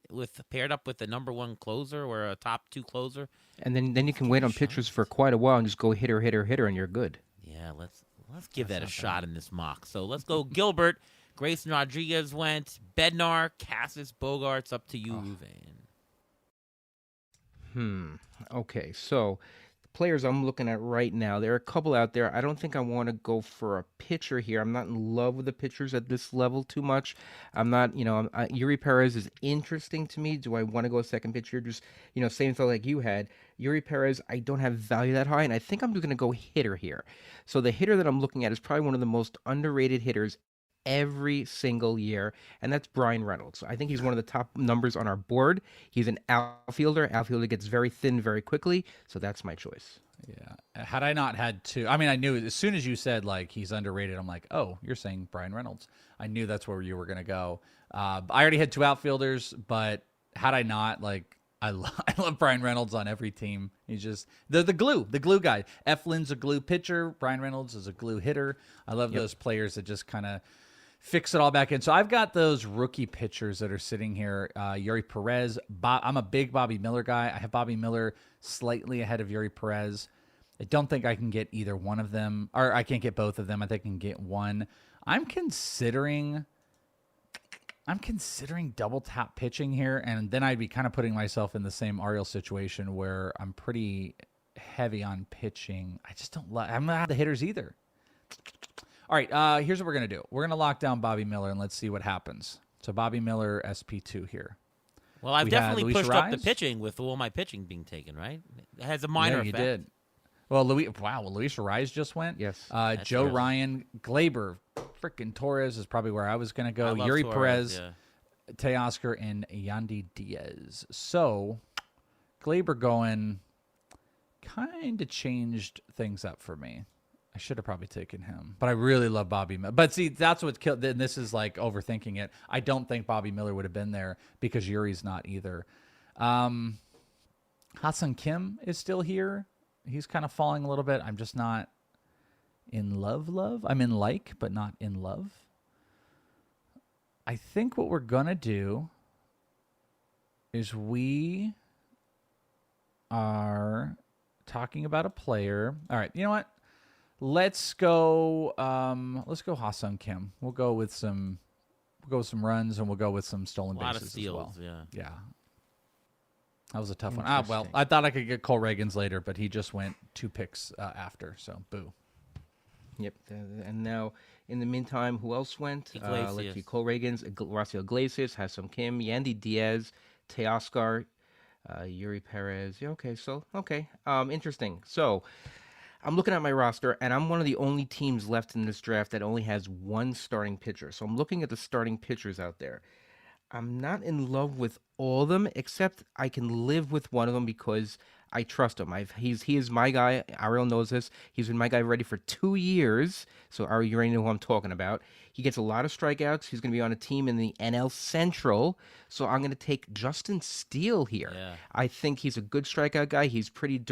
paired up with the number 1 closer or a top 2 closer. And then you can wait on pitchers for quite a while and just go hitter, and you're good. Yeah, let's give that a shot in this mock. So let's go Gilbert. Grayson Rodriguez went. Bednar, Cassis, Bogarts. Up to you, Ruvain. Okay, so players I'm looking at right now, there are a couple out there. I don't think I want to go for a pitcher here. I'm not in love with the pitchers at this level too much. I'm not, Yuri Perez is interesting to me. Do I want to go a second pitcher? Just, same thought like you had. Yuri Perez, I don't have value that high, and I think I'm just going to go hitter here. So the hitter that I'm looking at is probably one of the most underrated hitters every single year, and that's Brian Reynolds. I think he's one of the top numbers on our board. He's an outfielder. Outfielder gets very thin very quickly, so that's my choice. Yeah. Had I not had to, I mean, I knew as soon as you said like he's underrated, I'm like, oh, you're saying Brian Reynolds. I knew that's where you were going to go. I already had 2 outfielders, but had I not, like, I love Brian Reynolds on every team. He's just the glue guy. Eflin's a glue pitcher. Brian Reynolds is a glue hitter. I love those players that just kind of fix it all back in. So I've got those rookie pitchers that are sitting here. Yuri Perez. I'm a big Bobby Miller guy. I have Bobby Miller slightly ahead of Yuri Perez. I don't think I can get either one of them, or I can't get both of them. I think I can get one. I'm considering double tap pitching here, and then I'd be kind of putting myself in the same Ariel situation where I'm pretty heavy on pitching. I just don't I'm not the hitters either. All right, here's what we're going to do. We're going to lock down Bobby Miller, and let's see what happens. So Bobby Miller, SP2 here. Well, I've definitely pushed up the pitching with all my pitching being taken, right? It has a minor effect. You did. Well, Luis Urias just went. Yes. Joe Ryan, Glaber, frickin' Torres is probably where I was going to go. Yuri Perez, Teoscar, and Yandy Diaz. So Glaber going kind of changed things up for me. I should have probably taken him, but I really love Bobby Miller. But see, that's what killed. Then this is like overthinking it. I don't think Bobby Miller would have been there because Yuri's not either. Ha-Seong Kim is still here. He's kind of falling a little bit. I'm just not in love. I'm in like, but not in love. I think what we're gonna do is we are talking about a player. All right, you know what? Let's go Ha-Seong Kim. We'll go with some runs, and we'll go with some stolen bases. A lot of steals, as well. Yeah. That was a tough one. Well, I thought I could get Cole Reagans later, but he just went 2 picks after, so boo. Yep. And now, in the meantime, who else went? Let's Iglesias. see. Cole Reagans, Raciel Iglesias, Hassan Kim, Yandy Diaz, Teoscar, Yuri Perez. Yeah, okay. So, okay. Interesting. So, I'm looking at my roster, and I'm one of the only teams left in this draft that only has one starting pitcher. So, I'm looking at the starting pitchers out there. I'm not in love with all of them, except I can live with one of them because I trust him. He is my guy. Ariel knows this. He's been my guy already for 2 years. So Ariel, you already know who I'm talking about. He gets a lot of strikeouts. He's going to be on a team in the NL Central. So I'm going to take Justin Steele here. Yeah. I think he's a good strikeout guy. He's pretty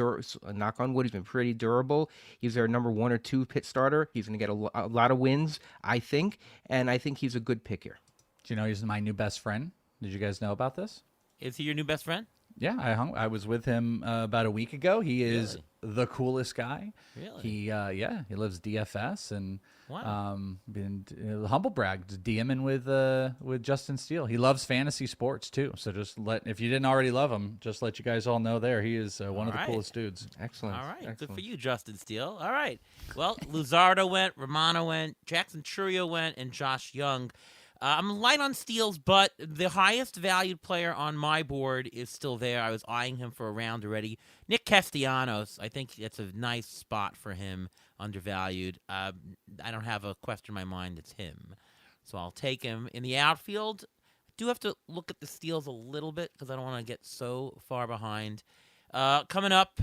knock on wood. He's been pretty durable. He's their number 1 or 2 pit starter. He's going to get a lot of wins, I think, and I think he's a good pick here. Do you know he's my new best friend? Did you guys know about this? Is he your new best friend? Yeah, I was with him about a week ago. He is the coolest guy. Really? He lives DFS and Wow. been humble brag, just DMing with Justin Steele. He loves fantasy sports too. So if you didn't already love him, just let you guys all know there he is one of the coolest dudes. Excellent. All right. Excellent. Good for you, Justin Steele. All right. Well, Luzardo went, Romano went, Jackson Churio went, and Josh Young. I'm light on steals, but the highest valued player on my board is still there. I was eyeing him for a round already. Nick Castellanos. I think it's a nice spot for him, undervalued. I don't have a question in my mind. It's him. So I'll take him. In the outfield, I do have to look at the steals a little bit because I don't want to get so far behind. Coming up,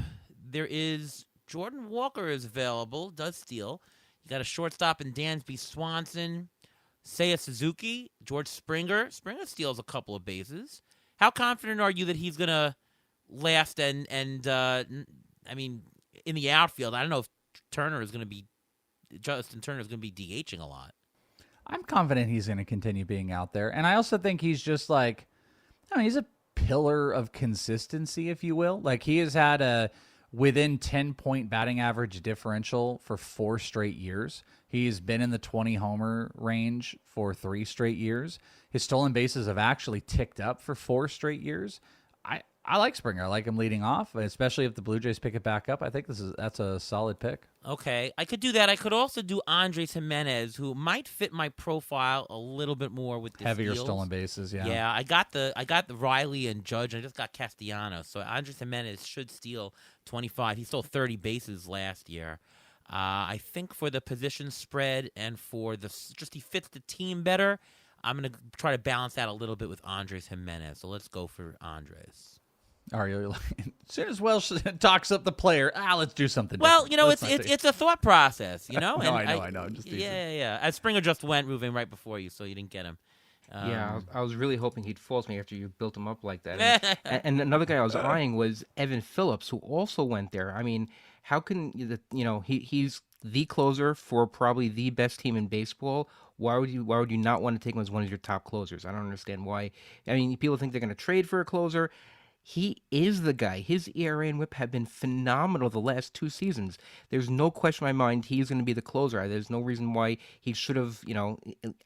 there is Jordan Walker is available, does steal. You got a shortstop in Dansby Swanson. Seiya Suzuki, George Springer. Springer steals a couple of bases. How confident are you that he's going to last and I mean, in the outfield, I don't know if Justin Turner is going to be DHing a lot. I'm confident he's going to continue being out there. And I also think he's just like, he's a pillar of consistency, if you will. Like he has had a within 10-point batting average differential for 4 straight years. He's been in the 20 homer range for 3 straight years. His stolen bases have actually ticked up for 4 straight years. I like Springer. I like him leading off, especially if the Blue Jays pick it back up. I think that's a solid pick. Okay, I could do that. I could also do Andres Jimenez, who might fit my profile a little bit more with the heavier steals. stolen bases. Yeah, yeah. I got the Riley and Judge. And I just got Castellanos, so Andres Jimenez should steal 25. He stole 30 bases last year. I think for the position spread and for he fits the team better. I'm gonna try to balance that a little bit with Andres Jimenez. So let's go for Andres. Are you as soon as Welsh talks up the player? Let's do something. Well, different. it's a thought process, No, no, I know. Just yeah. As Springer just went moving right before you, so you didn't get him. Yeah, I was really hoping he'd false me after you built him up like that. And another guy I was eyeing was Evan Phillips, who also went there. I mean, how can he's the closer for probably the best team in baseball. Why would you not want to take him as one of your top closers? I don't understand why. I mean, people think they're going to trade for a closer. He is the guy. His ERA and WHIP have been phenomenal the last 2 seasons. There's no question in my mind he's going to be the closer. There's no reason why he should have,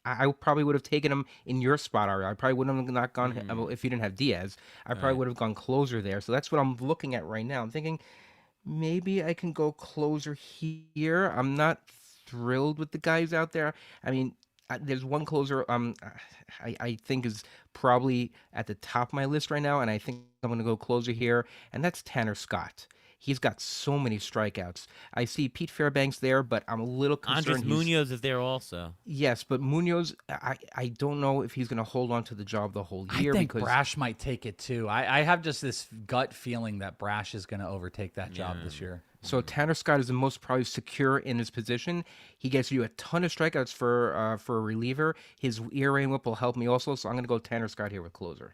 I probably would have taken him in your spot, Ari. I probably wouldn't have not gone, if you didn't have Diaz, I probably would have gone closer there. So that's what I'm looking at right now. I'm thinking maybe I can go closer here. I'm not thrilled with the guys out there. I mean, there's one closer I think is probably at the top of my list right now, and I think I'm going to go closer here, and that's Tanner Scott. He's got so many strikeouts. I see Pete Fairbanks there, but I'm a little concerned. Andres Munoz is there also. Yes, but Munoz, I don't know if he's going to hold on to the job the whole year. I think Brash might take it too. I have just this gut feeling that Brash is going to overtake that job this year. So Tanner Scott is the most probably secure in his position. He gets you a ton of strikeouts for a reliever. His ERA and WHIP will help me also, so I'm going to go Tanner Scott here with closer.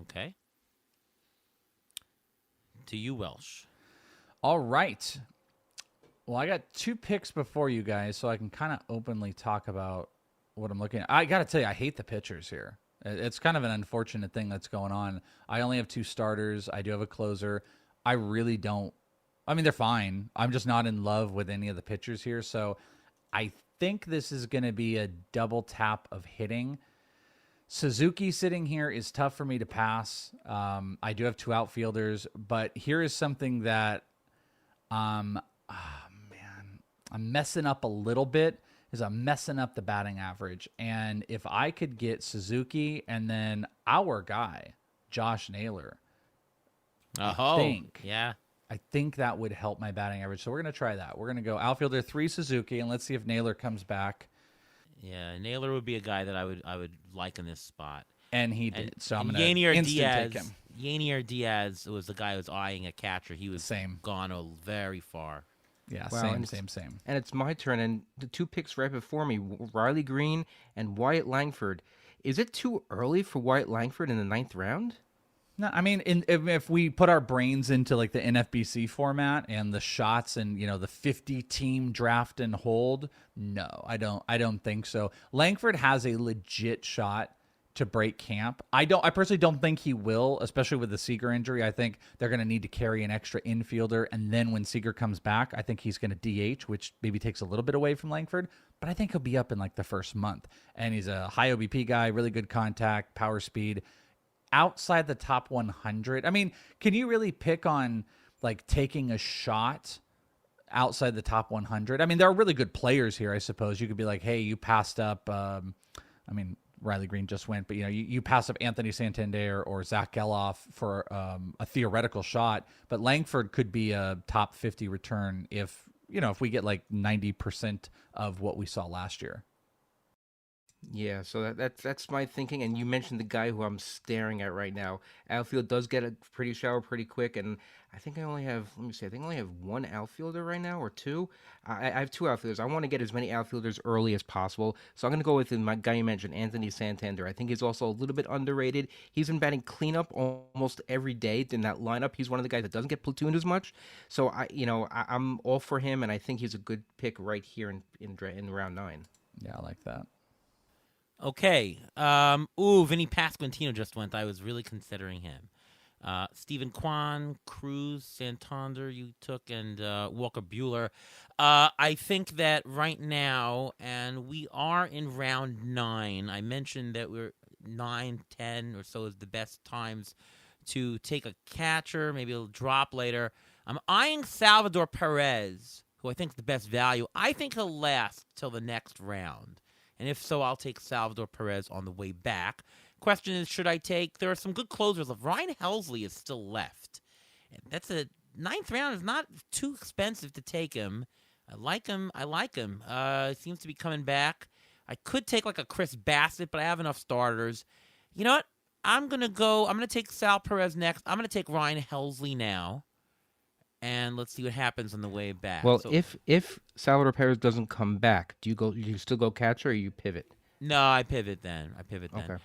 Okay. To you, Welsh. All right. Well, I got 2 picks before you guys, so I can kind of openly talk about what I'm looking at. I got to tell you, I hate the pitchers here. It's kind of an unfortunate thing that's going on. I only have 2 starters. I do have a closer. I really don't. I mean, they're fine. I'm just not in love with any of the pitchers here. So I think this is going to be a double tap of hitting. Suzuki sitting here is tough for me to pass. I do have 2 outfielders, but here is something that, I'm messing up a little bit is I'm messing up the batting average. And if I could get Suzuki and then our guy, Josh Naylor, Oh, yeah. I think that would help my batting average. So we're going to try that. We're going to go outfielder 3 Suzuki, and let's see if Naylor comes back. Yeah, Naylor would be a guy that I would like in this spot. And he did. So I'm going Yanier to instant take him. Yanier Diaz was the guy who was eyeing a catcher. He was gone very far. Yeah, wow, same. And it's my turn, and the 2 picks right before me, Riley Green and Wyatt Langford. Is it too early for Wyatt Langford in the 9th round? No, I mean, if we put our brains into like the NFBC format and the shots and the 50-team draft and hold, no, I don't think so. Langford has a legit shot to break camp. I personally don't think he will, especially with the Seager injury. I think they're going to need to carry an extra infielder, and then when Seager comes back, I think he's going to DH, which maybe takes a little bit away from Langford. But I think he'll be up in like the first month, and he's a high OBP guy, really good contact, power speed. Outside the top 100, I mean, can you really pick on like taking a shot outside the top 100? I mean, there are really good players here, I suppose. You could be like, hey, you passed up, Riley Green just went, but you passed up Anthony Santander or Zach Geloff for a theoretical shot, but Langford could be a top 50 return if we get like 90% of what we saw last year. Yeah, so that's my thinking. And you mentioned the guy who I'm staring at right now. Outfield does get a pretty shower pretty quick, and I think I only have, I think I only have 1 outfielder right now, or 2. I have 2 outfielders. I want to get as many outfielders early as possible, so I'm going to go with my guy you mentioned, Anthony Santander. I think he's also a little bit underrated. He's been batting cleanup almost every day in that lineup. He's one of the guys that doesn't get platooned as much, so I'm all for him, and I think he's a good pick right here in round 9. Yeah, I like that. Okay. Vinny Pasquantino just went. I was really considering him. Stephen Kwan, Cruz, Santander you took, and Walker Buehler. I think that right now, and we are in round 9, I mentioned that we're 9, 10 or so is the best times to take a catcher. Maybe it'll drop later. I'm eyeing Salvador Perez, who I think is the best value. I think he'll last till the next round. And if so, I'll take Salvador Perez on the way back. Question is, should I take? There are some good closers. Ryan Helsley is still left. And that's a 9th round. Is not too expensive to take him. I like him. He seems to be coming back. I could take like a Chris Bassett, but I have enough starters. You know what? I'm going to take Sal Perez next. I'm going to take Ryan Helsley now. And let's see what happens on the way back. Well, so, if Salvador Perez doesn't come back, do you still go catcher or you pivot? No, I pivot then. Okay.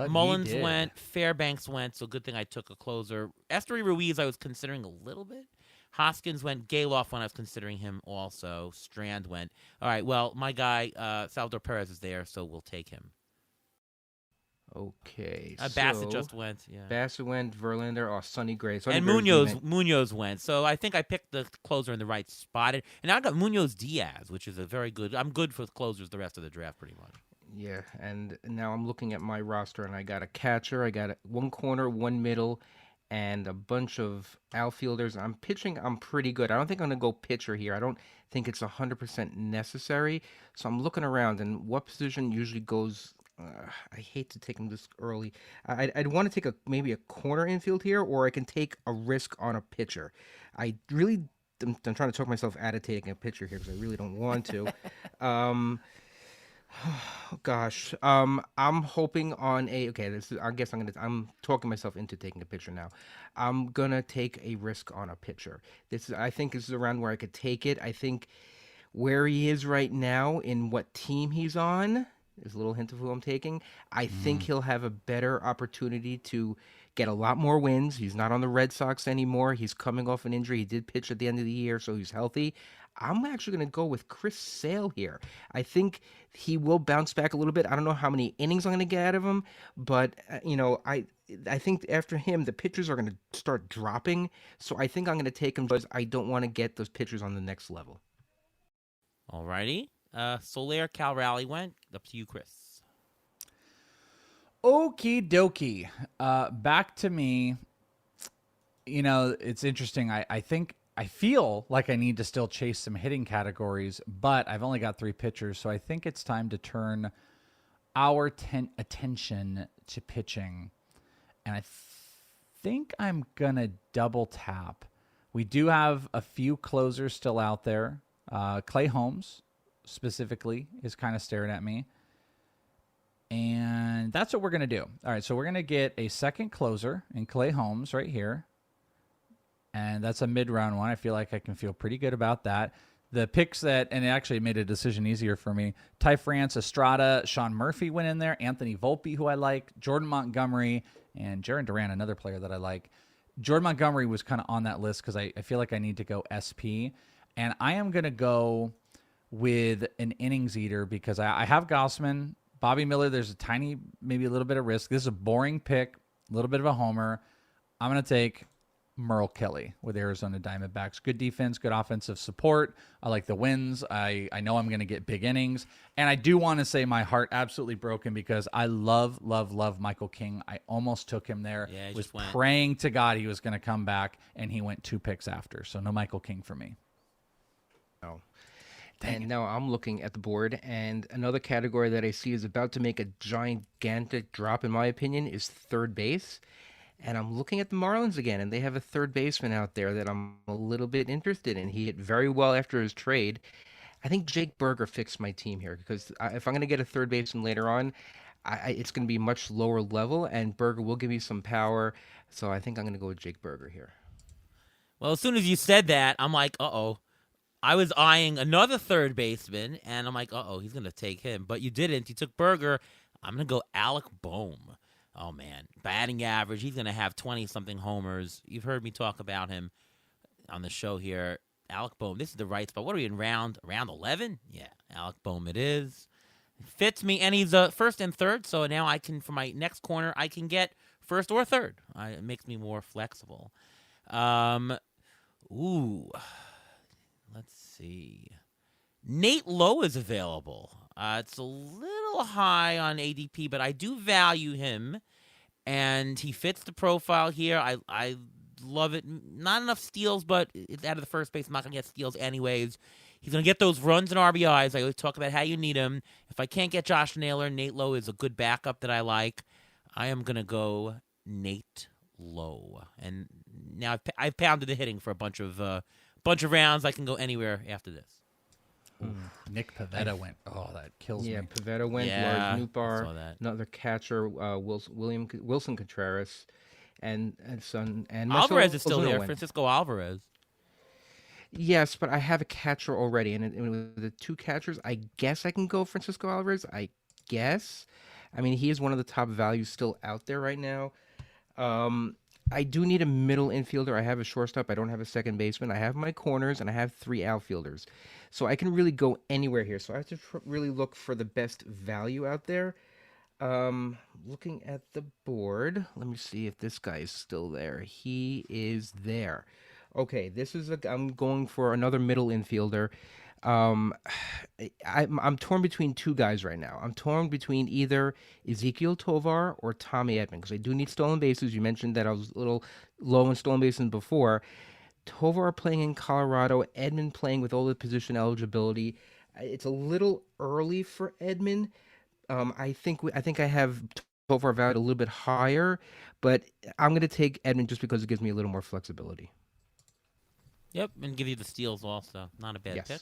Mullins went, Fairbanks went, so good thing I took a closer. Esteury Ruiz I was considering a little bit. Hoskins went, Galoff when I was considering him also. Strand went. All right, well, my guy, Salvador Perez is there, so we'll take him. Okay. Bassett just went. Yeah. Bassett went. Verlander. Sonny Gray. And Munoz went. So I think I picked the closer in the right spot. And now I got Munoz Diaz, which is a very good. I'm good for closers the rest of the draft, pretty much. Yeah, and now I'm looking at my roster, and I got a catcher. I got 1 corner, 1 middle, and a bunch of outfielders. I'm pitching. I'm pretty good. I don't think I'm gonna go pitcher here. I don't think it's 100% necessary. So I'm looking around, and what position usually goes. I hate to take him this early. I'd want to take maybe a corner infield here, or I can take a risk on a pitcher. I'm trying to talk myself out of taking a pitcher here because I really don't want to. Gosh, I'm hoping on I'm talking myself into taking a pitcher now. I'm gonna take a risk on a pitcher. I think this is around where I could take it. I think where he is right now in what team he's on. Is a little hint of who I'm taking. I think he'll have a better opportunity to get a lot more wins. He's not on the Red Sox anymore. He's coming off an injury. He did pitch at the end of the year, so he's healthy. I'm actually going to go with Chris Sale here. I think he will bounce back a little bit. I don't know how many innings I'm going to get out of him, but I think after him, the pitchers are going to start dropping. So I think I'm going to take him because I don't want to get those pitchers on the next level. All righty. Soler, Cal Raleigh went. Up to you, Chris. Okie dokie. Back to me. It's interesting. I think I feel like I need to still chase some hitting categories, but I've only got 3 pitchers, so I think it's time to turn our attention to pitching. And I think I'm going to double tap. We do have a few closers still out there. Clay Holmes, specifically, is kind of staring at me. And that's what we're going to do. All right, so we're going to get a second closer in Clay Holmes right here. And that's a mid-round one. I feel like I can feel pretty good about that. The picks that, and it actually made a decision easier for me. Ty France, Estrada, Sean Murphy went in there. Anthony Volpe, who I like. Jordan Montgomery, and Jarren Duran, another player that I like. Jordan Montgomery was kind of on that list because I feel like I need to go SP. And I am going to go with an innings eater because I have Gossman. Bobby Miller, there's a tiny, maybe a little bit of risk. This is a boring pick, a little bit of a homer. I'm going to take Merle Kelly with Arizona Diamondbacks. Good defense, good offensive support. I like the wins. I know I'm going to get big innings. And I do want to say my heart absolutely broken because I love Michael King. I almost took him there. Yeah, was praying to God he was going to come back, and he went 2 picks after. So no Michael King for me. Oh. And now I'm looking at the board, and another category that I see is about to make a gigantic drop, in my opinion, is third base. And I'm looking at the Marlins again, and they have a third baseman out there that I'm a little bit interested in. He hit very well after his trade. I think Jake Berger fixed my team here because if I'm going to get a third baseman later on, it's going to be much lower level, and Berger will give me some power. So I think I'm going to go with Jake Berger here. Well, as soon as you said that, I'm like, uh-oh. I was eyeing another third baseman, and I'm like, uh-oh, he's going to take him. But you didn't. You took Berger. I'm going to go Alec Bohm. Oh, man. Batting average, he's going to have 20-something homers. You've heard me talk about him on the show here. Alec Bohm, this is the right spot. What are we in, round 11? Yeah, Alec Bohm it is. Fits me, and he's first and third, so now I can, for my next corner, I can get first or third. It makes me more flexible. Let's see. Nate Lowe is available. It's a little high on ADP, but I do value him, and he fits the profile here. I love it. Not enough steals, but it's out of the first base. I'm not going to get steals anyways. He's going to get those runs and RBIs. I always talk about how you need him. If I can't get Josh Naylor, Nate Lowe is a good backup that I like. I am going to go Nate Lowe. And now I've pounded the hitting for a bunch of rounds. I can go anywhere after this. Nick Pivetta went. Oh, that kills me. Yeah, Pivetta went. Yeah, Lars Nootbaar, I saw that. another catcher, Wilson Contreras, and Alvarez is still Ozuna there. went. Francisco Alvarez. Yes, but I have a catcher already, and with the 2 catchers, I guess I can go Francisco Alvarez. I guess. I mean, he is one of the top values still out there right now. I do need a middle infielder. I have a shortstop. I don't have a second baseman. I have my corners, and I have 3 outfielders. So I can really go anywhere here. So I have to really look for the best value out there. Looking at the board, let me see if this guy is still there. He is there. Okay, I'm going for another middle infielder. I'm torn between 2 guys right now. I'm torn between either Ezekiel Tovar or Tommy Edman because I do need stolen bases. You mentioned that I was a little low in stolen bases before. Tovar playing in Colorado, Edman playing with all the position eligibility. It's a little early for Edman. I think I have Tovar valued a little bit higher, but I'm going to take Edman just because it gives me a little more flexibility. Yep, and give you the steals also. Not a bad pick.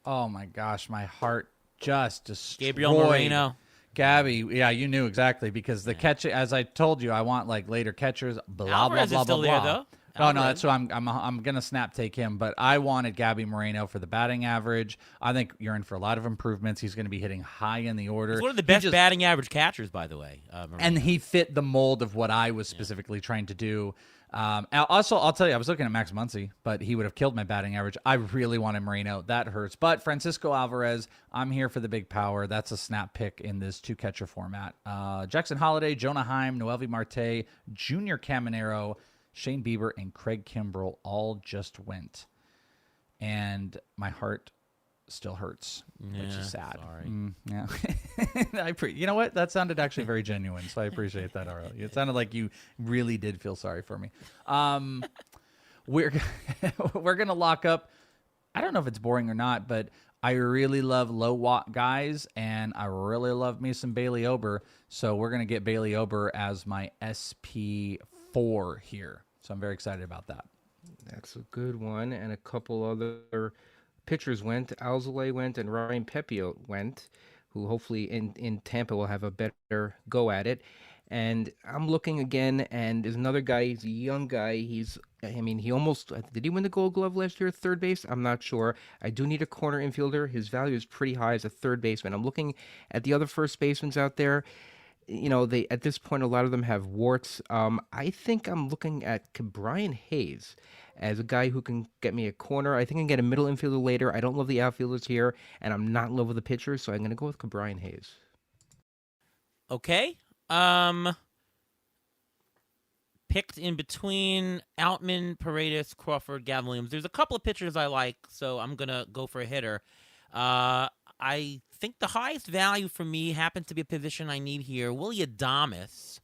Oh my gosh, my heart just destroyed. Gabriel Moreno. Gabby, yeah, you knew exactly because the catch, as I told you, I want like later catchers. Blah Alvarez blah blah is still blah there, blah. though. Oh no, that's so I'm gonna snap take him, but I wanted Gabby Moreno for the batting average. I think you're in for a lot of improvements. He's going to be hitting high in the order. He's one of the best batting average catchers, by the way. And he fit the mold of what I was specifically trying to do. Also, I'll tell you, I was looking at Max Muncy, but he would have killed my batting average. I really wanted Moreno. That hurts. But Francisco Alvarez, I'm here for the big power. That's a snap pick in this 2-catcher format. Jackson Holiday, Jonah Heim, Noelvi Marte, Junior Caminero, Shane Bieber, and Craig Kimbrell all just went. And my heart still hurts, which is sad. Sorry. Yeah. You know what? That sounded actually very genuine, so I appreciate that, Arlo. It sounded like you really did feel sorry for me. we're we're gonna lock up. I don't know if it's boring or not, but I really love low watt guys, and I really love me some Bailey Ober. So we're gonna get Bailey Ober as my SP4 here. So I'm very excited about that. That's a good one. And a couple other pitchers went. Alzolay went, and Ryan Pepio went, who hopefully in Tampa will have a better go at it. And I'm looking again, and there's another guy. He's a young guy. He almost, did he win the Gold Glove last year at third base? I'm not sure. I do need a corner infielder. His value is pretty high as a third baseman. I'm looking at the other first basemen out there. They at this point, a lot of them have warts. I think I'm looking at Brian Hayes as a guy who can get me a corner. I think I can get a middle infielder later. I don't love the outfielders here, and I'm not in love with the pitchers, so I'm going to go with Brian Hayes. Okay. Picked in between Outman, Paredes, Crawford, Gavin Williams. There's a couple of pitchers I like, so I'm going to go for a hitter. I think the highest value for me happens to be a position I need here, Willie Adames.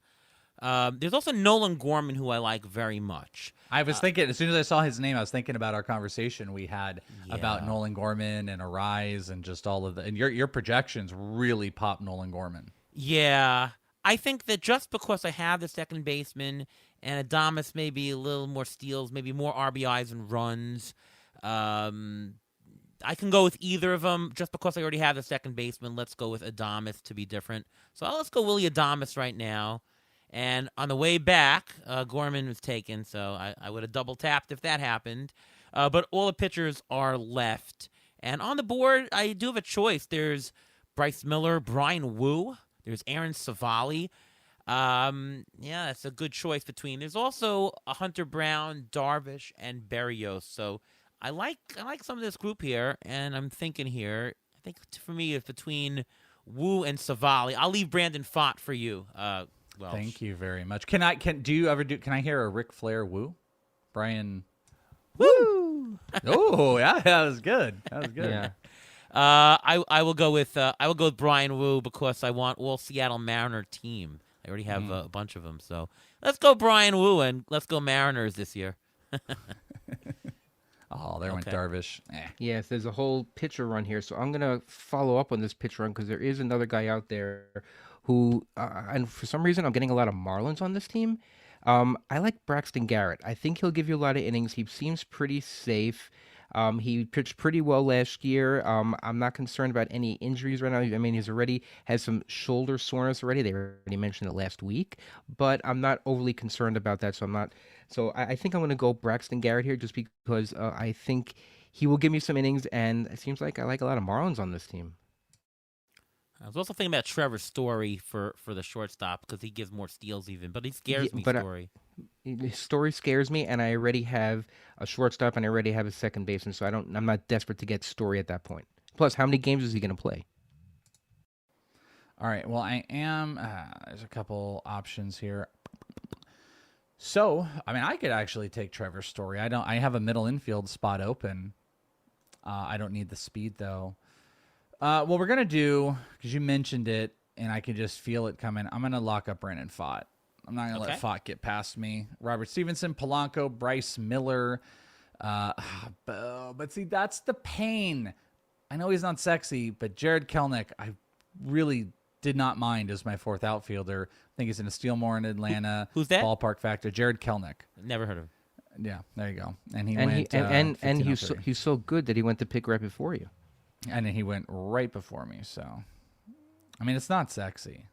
There's also Nolan Gorman, who I like very much. I was thinking, as soon as I saw his name, I was thinking about our conversation we had about Nolan Gorman and Arise and just all of the, and your projections really pop Nolan Gorman. Yeah. I think that just because I have the second baseman and Adames maybe a little more steals, maybe more RBIs and runs, I can go with either of them. Just because I already have the second baseman, let's go with Adames to be different. So let's go Willie Adames right now. And on the way back, Gorman was taken, so I would have double tapped if that happened. But all the pitchers are left. And on the board, I do have a choice. There's Bryce Miller, Brian Wu. There's Aaron Savali. Yeah, it's a good choice between. There's also a Hunter Brown, Darvish, and Berrios. So I like some of this group here, and I'm thinking here. I think for me, it's between Wu and Savali. I'll leave Brandon Fott for you. Welsh. Thank you very much. Can I hear a Ric Flair Woo? Brian. Woo! Oh yeah, that was good. That was good. Yeah. I will go with Brian Wu because I want all Seattle Mariner team. I already have a bunch of them, so let's go Brian Wu and let's go Mariners this year. Oh, there went Darvish. Yes, there's a whole pitcher run here, so I'm gonna follow up on this pitcher run because there is another guy out there who, and for some reason, I'm getting a lot of Marlins on this team. I like Braxton Garrett. I think he'll give you a lot of innings. He seems pretty safe. He pitched pretty well last year. I'm not concerned about any injuries right now. I mean, he's already has some shoulder soreness already. They already mentioned it last week, but I'm not overly concerned about that. So I'm not. So I think I'm going to go Braxton Garrett here just because I think he will give me some innings, and it seems like I like a lot of Marlins on this team. I was also thinking about Trevor Story for the shortstop because he gives more steals even, but he scares me, Story. His Story scares me, and I already have a shortstop and I already have a second baseman, so I'm not desperate to get Story at that point. Plus, how many games is he going to play? All right. Well, I am. There's a couple options here. So, I mean, I could actually take Trevor Story. I have a middle infield spot open. I don't need the speed though. What we're going to do, because you mentioned it, and I can just feel it coming, I'm going to lock up Brandon Fott. I'm not going to let Fott get past me. Robert Stevenson, Polanco, Bryce Miller. But see, that's the pain. I know he's not sexy, but Jared Kelenic, I really did not mind as my fourth outfielder. I think he's going to steal more in Atlanta. Who's that? Ballpark factor. Jared Kelenic. Never heard of him. Yeah, there you go. And he went. And he's so good that he went to pick right before you. And then he went right before me. So, I mean, it's not sexy.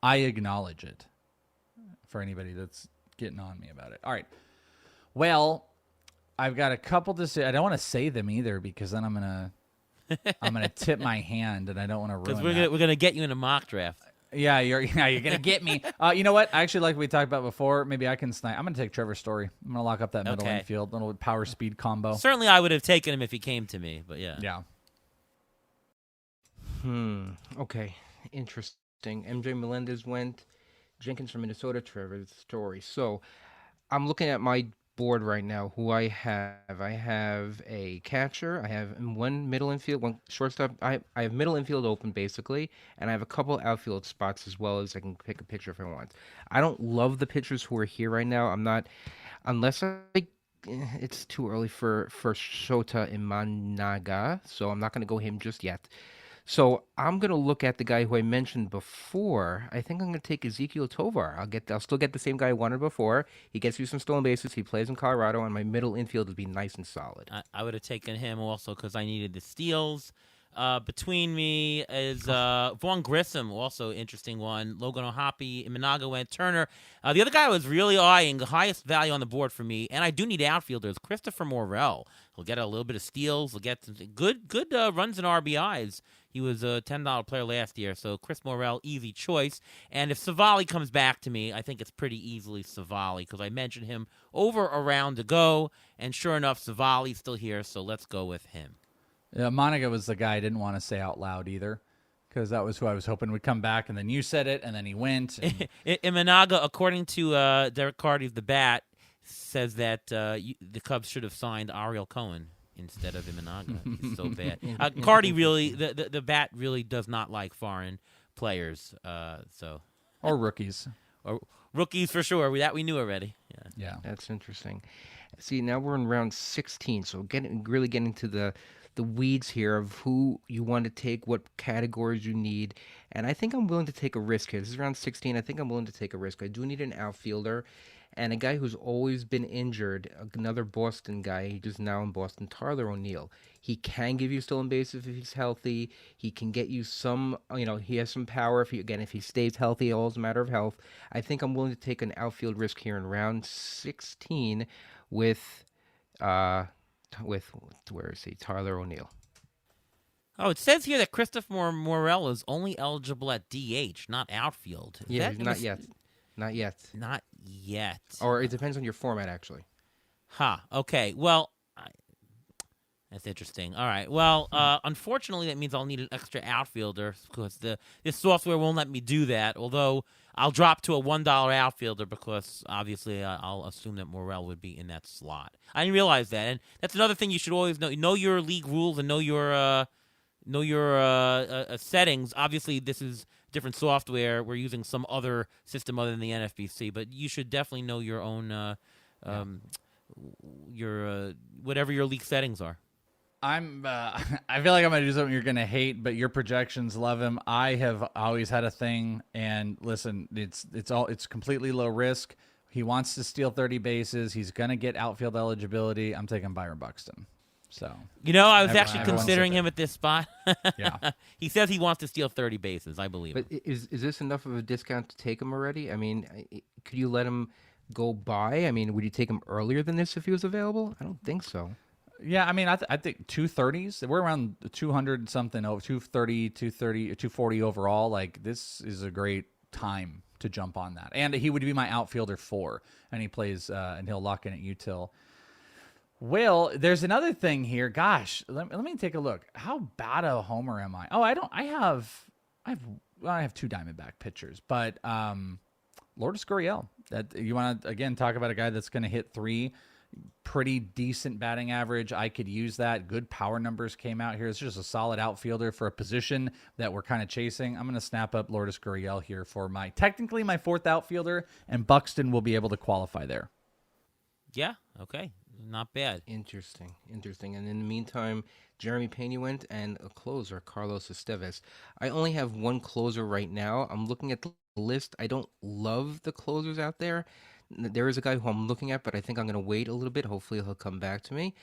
I acknowledge it for anybody that's getting on me about it. All right. Well, I've got a couple to say. I don't want to say them either because then I'm gonna tip my hand, and I don't want to ruin. Because we're gonna get you in a mock draft. Yeah, you're gonna get me. You know what? Actually, like we talked about before, maybe I can snipe. I'm gonna take Trevor Story. I'm gonna lock up that middle infield, little power speed combo. Certainly, I would have taken him if he came to me. But yeah. Yeah. Okay. Interesting. MJ Melendez went. Jenkins from Minnesota. Trevor Story. So, I'm looking at my board right now. Who I have? I have a catcher. I have one middle infield, one shortstop. I have middle infield open basically, and I have a couple outfield spots as well as I can pick a pitcher if I want. I don't love the pitchers who are here right now. I'm not, unless I it's too early for Shota Imanaga, so I'm not going to go him just yet. So I'm going to look at the guy who I mentioned before. I think I'm going to take Ezekiel Tovar. I'll still get the same guy I wanted before. He gets you some stolen bases. He plays in Colorado, and my middle infield would be nice and solid. I would have taken him also because I needed the steals. Between me is Vaughn Grissom, also interesting one. Logan O'Hoppe, Imanaga went Turner. The other guy I was really eyeing, the highest value on the board for me, and I do need outfielders, Christopher Morel. He'll get a little bit of steals. He'll get some good runs and RBIs. He was a $10 player last year, so Chris Morel, easy choice. And if Savali comes back to me, I think it's pretty easily Savali because I mentioned him over a round ago, and sure enough, Savali's still here, so let's go with him. Yeah, Monica was the guy I didn't want to say out loud either, because that was who I was hoping would come back, and then you said it, and then he went. And... Imanaga, according to Derek Carty's The Bat, says that the Cubs should have signed Ariel Cohen instead of Imanaga. He's so bad. Carty really, the Bat really does not like foreign players, or rookies. Or rookies for sure. That we knew already. Yeah. That's interesting. See, now we're in round 16, so really getting to the weeds here of who you want to take, what categories you need, and I think I'm willing to take a risk here. This is round 16. I think I'm willing to take a risk. I do need an outfielder and a guy who's always been injured, another Boston guy. He just now in Boston, Tyler O'Neill. He can give you stolen bases if he's healthy. He can get you some, he has some power. If he stays healthy, all is a matter of health. I think I'm willing to take an outfield risk here in round 16 with where is he? Tyler O'Neill. Oh, it says here that Christopher Morel is only eligible at DH, not outfield. Not yet. Not yet. Not yet. Or it depends on your format, actually. Okay. Well, that's interesting. All right. Well, unfortunately, that means I'll need an extra outfielder because this software won't let me do that. Although I'll drop to a $1 outfielder because obviously I'll assume that Morel would be in that slot. I didn't realize that, and that's another thing you should always know. Know your league rules and know your settings. Obviously, this is different software. We're using some other system other than the NFBC, but you should definitely know your own your whatever your league settings are. I feel like I'm gonna do something you're gonna hate, but your projections love him. I have always had a thing, and listen, it's completely low risk. He wants to steal 30 bases. He's gonna get outfield eligibility. I'm taking Byron Buxton. So I was actually considering him at this spot. Yeah, he says he wants to steal 30 bases. I believe him. But is this enough of a discount to take him already? I mean, could you let him go by? I mean, would you take him earlier than this if he was available? I don't think so. Yeah, I mean, I think 230s. We're around 200 something, 230, 230, 240 overall. Like, this is a great time to jump on that. And he would be my outfielder 4, and he plays, and he'll lock in at util. Well, there's another thing here. Gosh, let me take a look. How bad a homer am I? Oh, I have 2 Diamondback pitchers, but Lourdes Gurriel. That you want to again talk about a guy that's going to hit 3. Pretty decent batting average. I could use that. Good power numbers came out here. It's just a solid outfielder for a position that we're kind of chasing. I'm going to snap up Lourdes Gurriel here for technically my 4th outfielder, and Buxton will be able to qualify there. Yeah, okay. Not bad. Interesting. And in the meantime, Jeremy Pena went, and a closer, Carlos Esteves. I only have one closer right now. I'm looking at the list. I don't love the closers out there. There is a guy who I'm looking at, but I think I'm going to wait a little bit. Hopefully, he'll come back to me.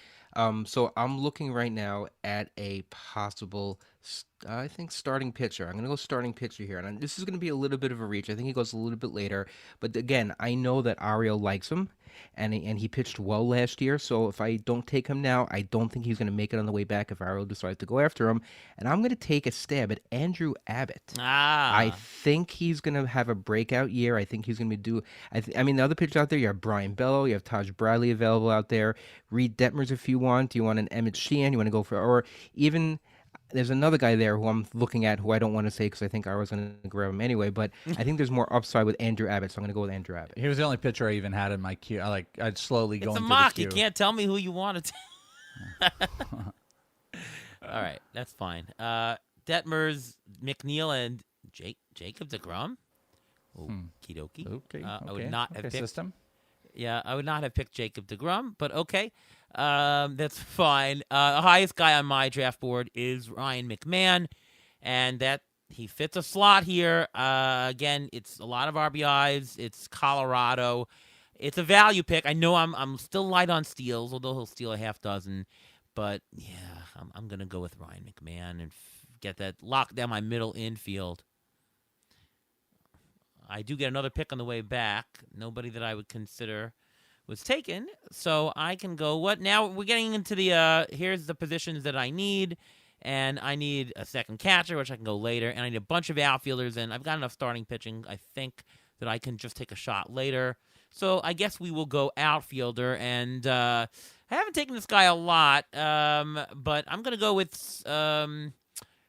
So I'm looking right now at a possible, I think, starting pitcher. I'm going to go starting pitcher here. And this is going to be a little bit of a reach. I think he goes a little bit later. But again, I know that Ariel likes him, and he pitched well last year. So if I don't take him now, I don't think he's going to make it on the way back if Ariel decides to go after him. And I'm going to take a stab at Andrew Abbott. I think he's going to have a breakout year. I think he's going to I mean, the other pitchers out there, you have Brian Bello, you have Taj Bradley available out there, Reed Detmers if you want. Do you want an Emmett Sheehan? You want to go for, or even there's another guy there who I'm looking at who I don't want to say because I think I was going to grab him anyway, but I think there's more upside with Andrew Abbott, so I'm going to go with Andrew Abbott. He was the only pitcher I even had in my queue. I'd slowly go into the queue. It's a mock. You can't tell me who you wanted to. All right, that's fine. Detmers, McNeil, and Jacob deGrom. Okie dokie. Okay. I would not have picked. System. Yeah, I would not have picked Jacob deGrom, but okay. That's fine. The highest guy on my draft board is Ryan McMahon, and that he fits a slot here. Again, it's a lot of RBIs. It's Colorado. It's a value pick. I know I'm still light on steals, although he'll steal a half dozen. But yeah, I'm gonna go with Ryan McMahon and get that lock down my middle infield. I do get another pick on the way back. Nobody that I would consider was taken, so I can go. What now? We're getting into the here's the positions that I need, and I need a second catcher, which I can go later, and I need a bunch of outfielders, and I've got enough starting pitching, I think, that I can just take a shot later. So I guess we will go outfielder, and I haven't taken this guy a lot, but I'm gonna go with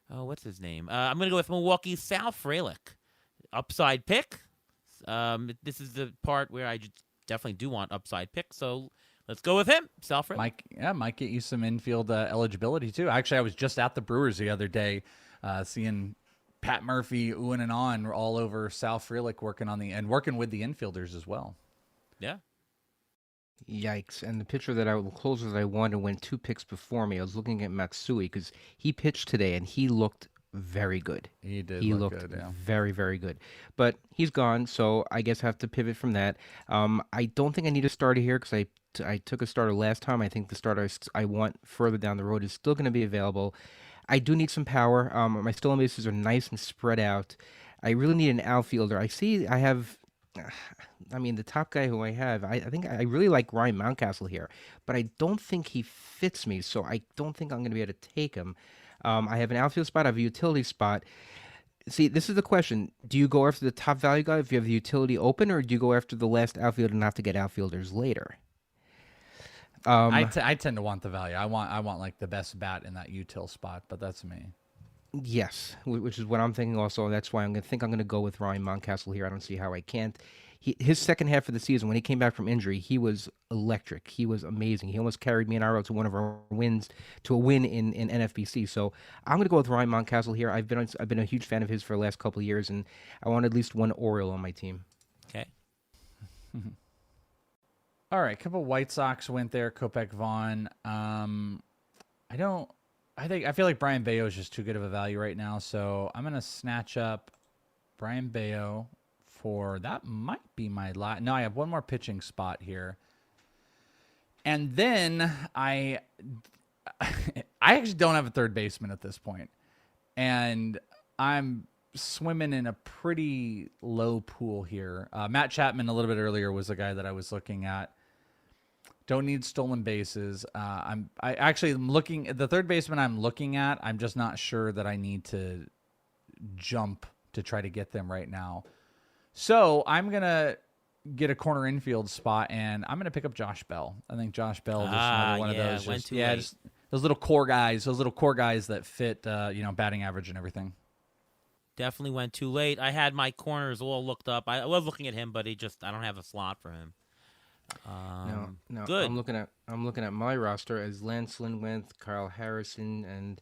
what's his name? I'm gonna go with Milwaukee's Sal Frelick. Upside pick. This is the part where I definitely do want upside pick, so let's go with him. Sal Frelick. Might get you some infield eligibility too. Actually, I was just at the Brewers the other day, seeing Pat Murphy oohing and on all over Sal Frelick working with the infielders as well. Yeah. Yikes. And the closer that I wanted went 2 picks before me. I was looking at Matsui because he pitched today and he looked very good. He did. He look looked good, yeah. very, very good. But he's gone, so I guess I have to pivot from that. I don't think I need a starter here because I took a starter last time. I think the starter I want further down the road is still going to be available. I do need some power. My stolen bases are nice and spread out. I really need an outfielder. The top guy who I have, I think I really like Ryan Mountcastle here, but I don't think he fits me, so I don't think I'm going to be able to take him. I have an outfield spot. I have a utility spot. See, this is the question. Do you go after the top value guy if you have the utility open, or do you go after the last outfielder and have to get outfielders later? I tend to want the value. I want like the best bat in that util spot, but that's me. Yes, which is what I'm thinking also. That's why I'm going to go with Ryan Mountcastle here. I don't see how I can't. His second half of the season, when he came back from injury, he was electric. He was amazing. He almost carried me and Iro to a win in NFBC. So I'm going to go with Ryan Mountcastle here. I've been a huge fan of his for the last couple of years, and I want at least one Oriole on my team. Okay. All right, a couple White Sox went there. Kopech, Vaughn. I feel like Brian Bayo is just too good of a value right now, so I'm gonna snatch up Brian Bayo for that. Might be my last. No, I have one more pitching spot here, and then I actually don't have a third baseman at this point, and I'm swimming in a pretty low pool here. Matt Chapman a little bit earlier was the guy that I was looking at. Don't need stolen bases. I actually am looking at the third baseman I'm looking at. I'm just not sure that I need to jump to try to get them right now. So I'm going to get a corner infield spot, and I'm going to pick up Josh Bell. I think Josh Bell is another one of those. Just those little core guys that fit, batting average and everything. Definitely went too late. I had my corners all looked up. I was looking at him, but I don't have a slot for him. No. Good. I'm looking at my roster as Lance Lindwith, Kyle Harrison, and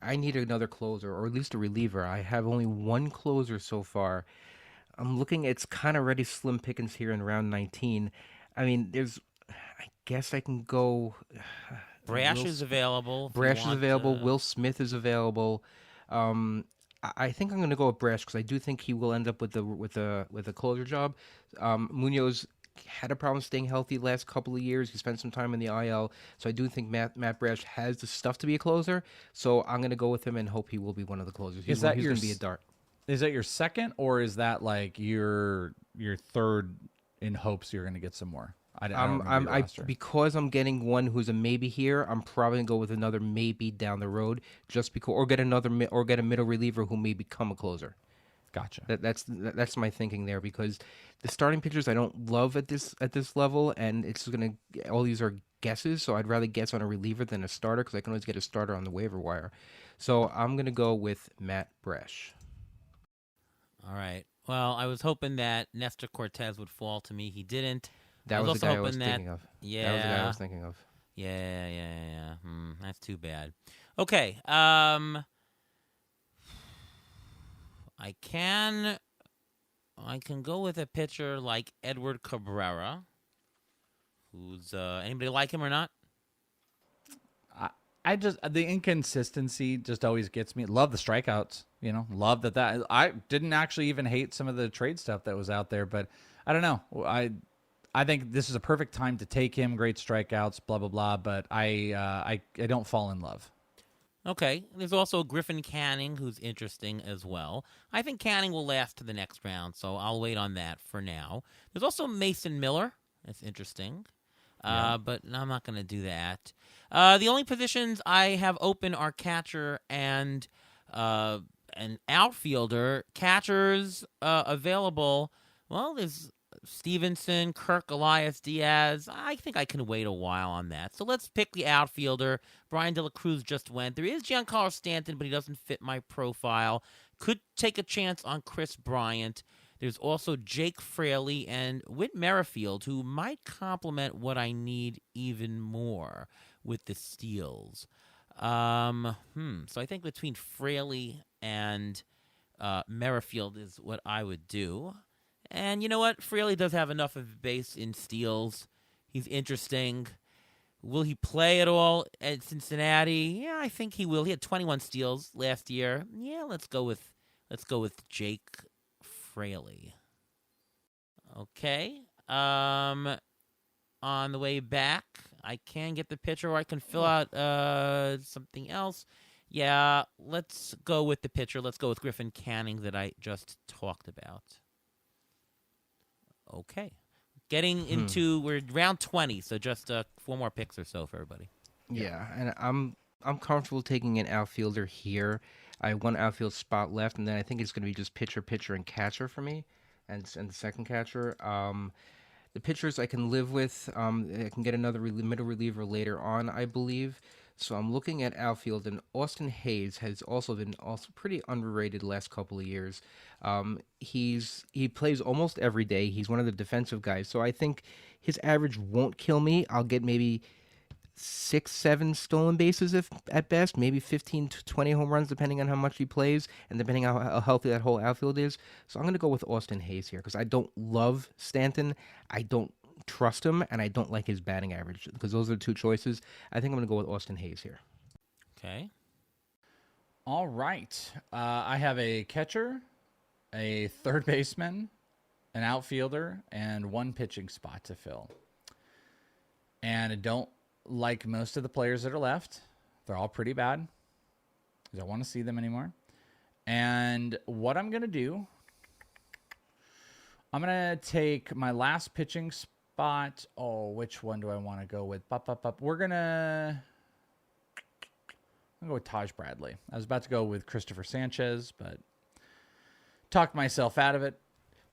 I need another closer, or at least a reliever. I have only one closer so far. I'm looking. It's kind of ready slim pickings here in round 19. I mean, I guess I can go. Brash is available. Brash is available. Will Smith is available. I think I'm going to go with Brash because I do think he will end up with a closer job. Munoz had a problem staying healthy the last couple of years. He spent some time in the IL, so I do think Matt Brash has the stuff to be a closer. So I'm going to go with him and hope he will be one of the closers. He's going to be a dart. Is that your second, or is that like your third in hopes you're going to get some more? Because I'm getting one who's a maybe here. I'm probably gonna go with another maybe down the road, just because, or get a middle reliever who may become a closer. Gotcha. That's my thinking there, because the starting pitchers I don't love at this level, and it's all these are guesses. So I'd rather guess on a reliever than a starter because I can always get a starter on the waiver wire. So I'm gonna go with Matt Brash. All right. Well, I was hoping that Nestor Cortez would fall to me. He didn't. That was the guy I was thinking of. Yeah. That was the guy I was thinking of. Yeah. That's too bad. Okay. I can go with a pitcher like Edward Cabrera. Who's anybody like him or not? I just the inconsistency just always gets me. Love the strikeouts, love that. I didn't actually even hate some of the trade stuff that was out there, but I don't know. I think this is a perfect time to take him. Great strikeouts, blah blah blah. But I don't fall in love. Okay. There's also Griffin Canning, who's interesting as well. I think Canning will last to the next round, so I'll wait on that for now. There's also Mason Miller. That's interesting. But I'm not going to do that. The only positions I have open are catcher and an outfielder. Catchers available. Well, there's Stevenson, Kirk, Elias, Diaz. I think I can wait a while on that. So let's pick the outfielder. Brian De La Cruz just went. There is Giancarlo Stanton, but he doesn't fit my profile. Could take a chance on Chris Bryant. There's also Jake Fraley and Whit Merrifield, who might complement what I need even more with the steals. So I think between Fraley and Merrifield is what I would do. And you know what? Fraley does have enough of a base in steals. He's interesting. Will he play at all at Cincinnati? Yeah, I think he will. He had 21 steals last year. Yeah, let's go with Jake Fraley. Okay. On the way back, I can get the pitcher, or I can fill out something else. Yeah, let's go with the pitcher. Let's go with Griffin Canning that I just talked about. Okay. Getting into we're round 20, so just 4 more picks or so for everybody. Yeah, and I'm comfortable taking an outfielder here. I have one outfield spot left, and then I think it's going to be just pitcher, and catcher for me, and the second catcher. The pitchers I can live with. I can get another middle reliever later on, I believe. So I'm looking at outfield, and Austin Hayes has also been pretty underrated the last couple of years. He plays almost every day. He's one of the defensive guys, so I think his average won't kill me. I'll get maybe 6-7 stolen bases if at best, maybe 15 to 20 home runs depending on how much he plays and depending on how healthy that whole outfield is. So I'm going to go with Austin Hayes here because I don't love Stanton. I don't trust him, and I don't like his batting average because those are the two choices. I think I'm going to go with Austin Hayes here. Okay. All right. I have a catcher, a third baseman, an outfielder, and one pitching spot to fill. And I don't like most of the players that are left. They're all pretty bad. I don't want to see them anymore. And what I'm going to do, I'm going to take my last pitching spot. Oh, which one do I want to go with? We're going to go with Taj Bradley. I was about to go with Christopher Sanchez, but talked myself out of it.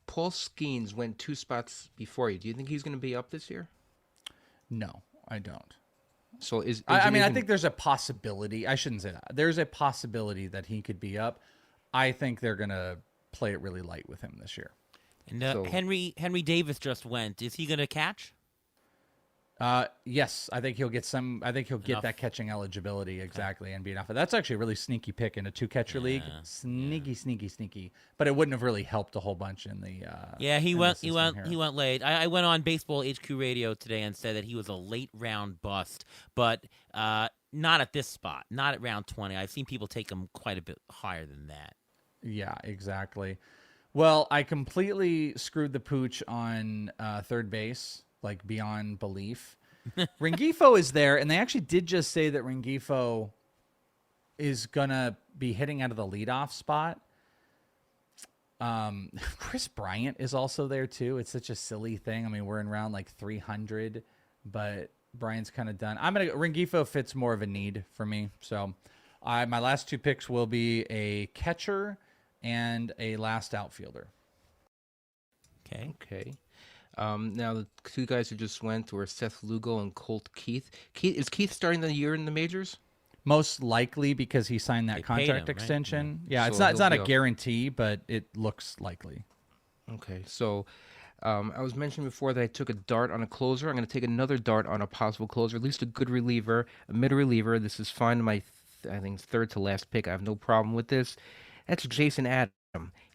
Paul Skeens went 2 spots before you. Do you think he's going to be up this year? No, I don't. So I think there's a possibility. I shouldn't say that. There's a possibility that he could be up. I think they're going to play it really light with him this year. And Henry Davis just went. Is he going to catch? Yes, I think he'll get some. I think he'll get that catching eligibility exactly and be enough. That's actually a really sneaky pick in a 2-catcher league. Sneaky. But it wouldn't have really helped a whole bunch in the. He went late. I went on Baseball HQ Radio today and said that he was a late round bust, but not at this spot, not at round 20. I've seen people take him quite a bit higher than that. Yeah, exactly. Well, I completely screwed the pooch on third base. Like beyond belief. Rengifo is there, and they actually did just say that Rengifo is gonna be hitting out of the leadoff spot. Chris Bryant is also there too. It's such a silly thing. I mean, we're in round like 300, but Bryant's kind of done. Rengifo fits more of a need for me. So my last 2 picks will be a catcher and a last outfielder. Okay. Now, the 2 guys who just went were Seth Lugo and Colt Keith. Is Keith starting the year in the majors? Most likely because he signed that contract extension. Right? Yeah, so it's not a guarantee, but it looks likely. Okay, so I was mentioning before that I took a dart on a closer. I'm going to take another dart on a possible closer, at least a good reliever, a mid-reliever. This is fine. I think third to last pick. I have no problem with this. That's Jason Adam.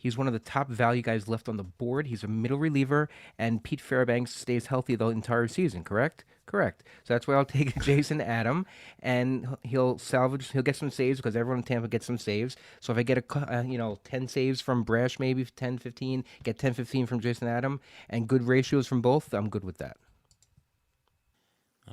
He's one of the top value guys left on the board. He's a middle reliever, and Pete Fairbanks stays healthy the entire season, correct? Correct. So that's why I'll take Jason Adam, and he'll get some saves because everyone in Tampa gets some saves. So if I get 10 saves from Brash, maybe 10, 15, get 10, 15 from Jason Adam, and good ratios from both, I'm good with that.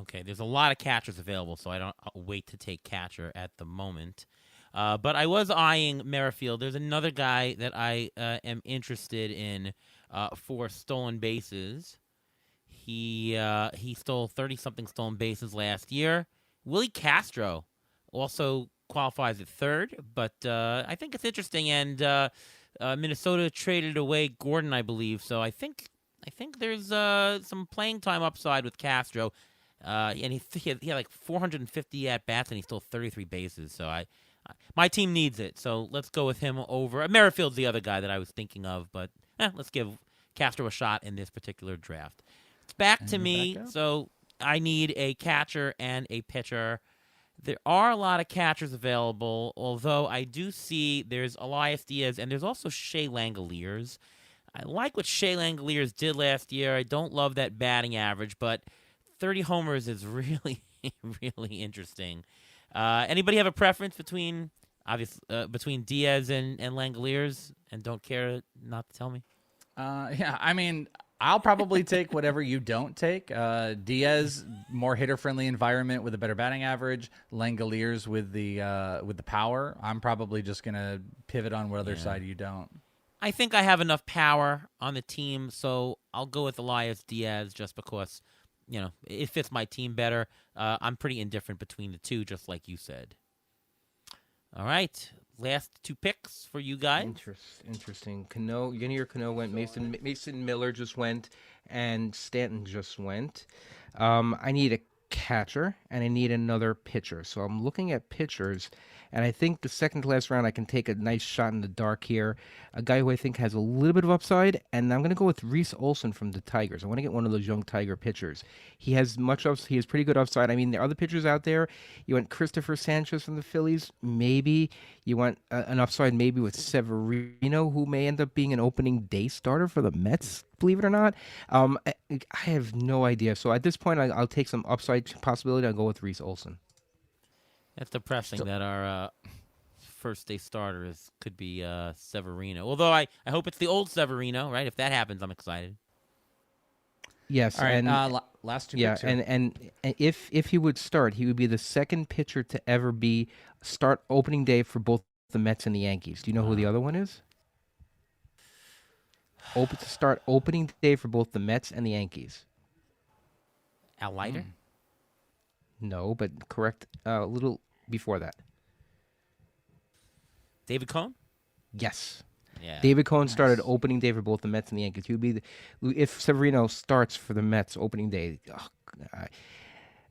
Okay, there's a lot of catchers available, so I'll wait to take catcher at the moment. But I was eyeing Merrifield. There's another guy that I am interested in for stolen bases. He stole 30-something stolen bases last year. Willie Castro also qualifies at third, but I think it's interesting. And Minnesota traded away Gordon, I believe. So I think there's some playing time upside with Castro. And he had like 450 at bats, and he stole 33 bases. So my team needs it. So let's go with him over. Merrifield's the other guy that I was thinking of, but let's give Castro a shot in this particular draft. It's back to me, so I need a catcher and a pitcher. There are a lot of catchers available, although I do see there's Elias Diaz and there's also Shea Langoliers. I like what Shea Langoliers did last year. I don't love that batting average, but 30 homers is really, really interesting. Anybody have a preference between Diaz and Langoliers, and don't care not to tell me? Yeah, I mean, I'll probably take whatever you don't take. Diaz, more hitter-friendly environment with a better batting average. Langoliers with the power. I'm probably just gonna pivot on what other side you don't. I think I have enough power on the team, so I'll go with Elias Diaz just because it fits my team better. I'm pretty indifferent between the two, just like you said. All right. Last two picks for you guys. Interesting. Yunior Cano went. Mason Miller just went, and Stanton just went. I need a catcher, and I need another pitcher. So I'm looking at pitchers, and I think the second to last round I can take a nice shot in the dark here. A guy who I think has a little bit of upside, and I'm going to go with Reese Olson from the Tigers. I want to get one of those young Tiger pitchers. He has pretty good upside. I mean, there are other pitchers out there. You want Christopher Sanchez from the Phillies, maybe. You want an upside maybe with Severino, who may end up being an opening day starter for the Mets, believe it or not. I have no idea. So at this point, I'll take some upside possibility. I'll go with Reese Olson. That's depressing that our first day starters could be Severino. Although I hope it's the old Severino, right? If that happens, I'm excited. Yes. All right. Last two picks. And if he would start, he would be the second pitcher to ever start opening day for both the Mets and the Yankees. Do you know who the other one is? To start opening day for both the Mets and the Yankees. Al Leiter? No, but correct a little before that. David Cohn? Yes. Yeah. David Cohn started opening day for both the Mets and the Yankees. He would be if Severino starts for the Mets opening day.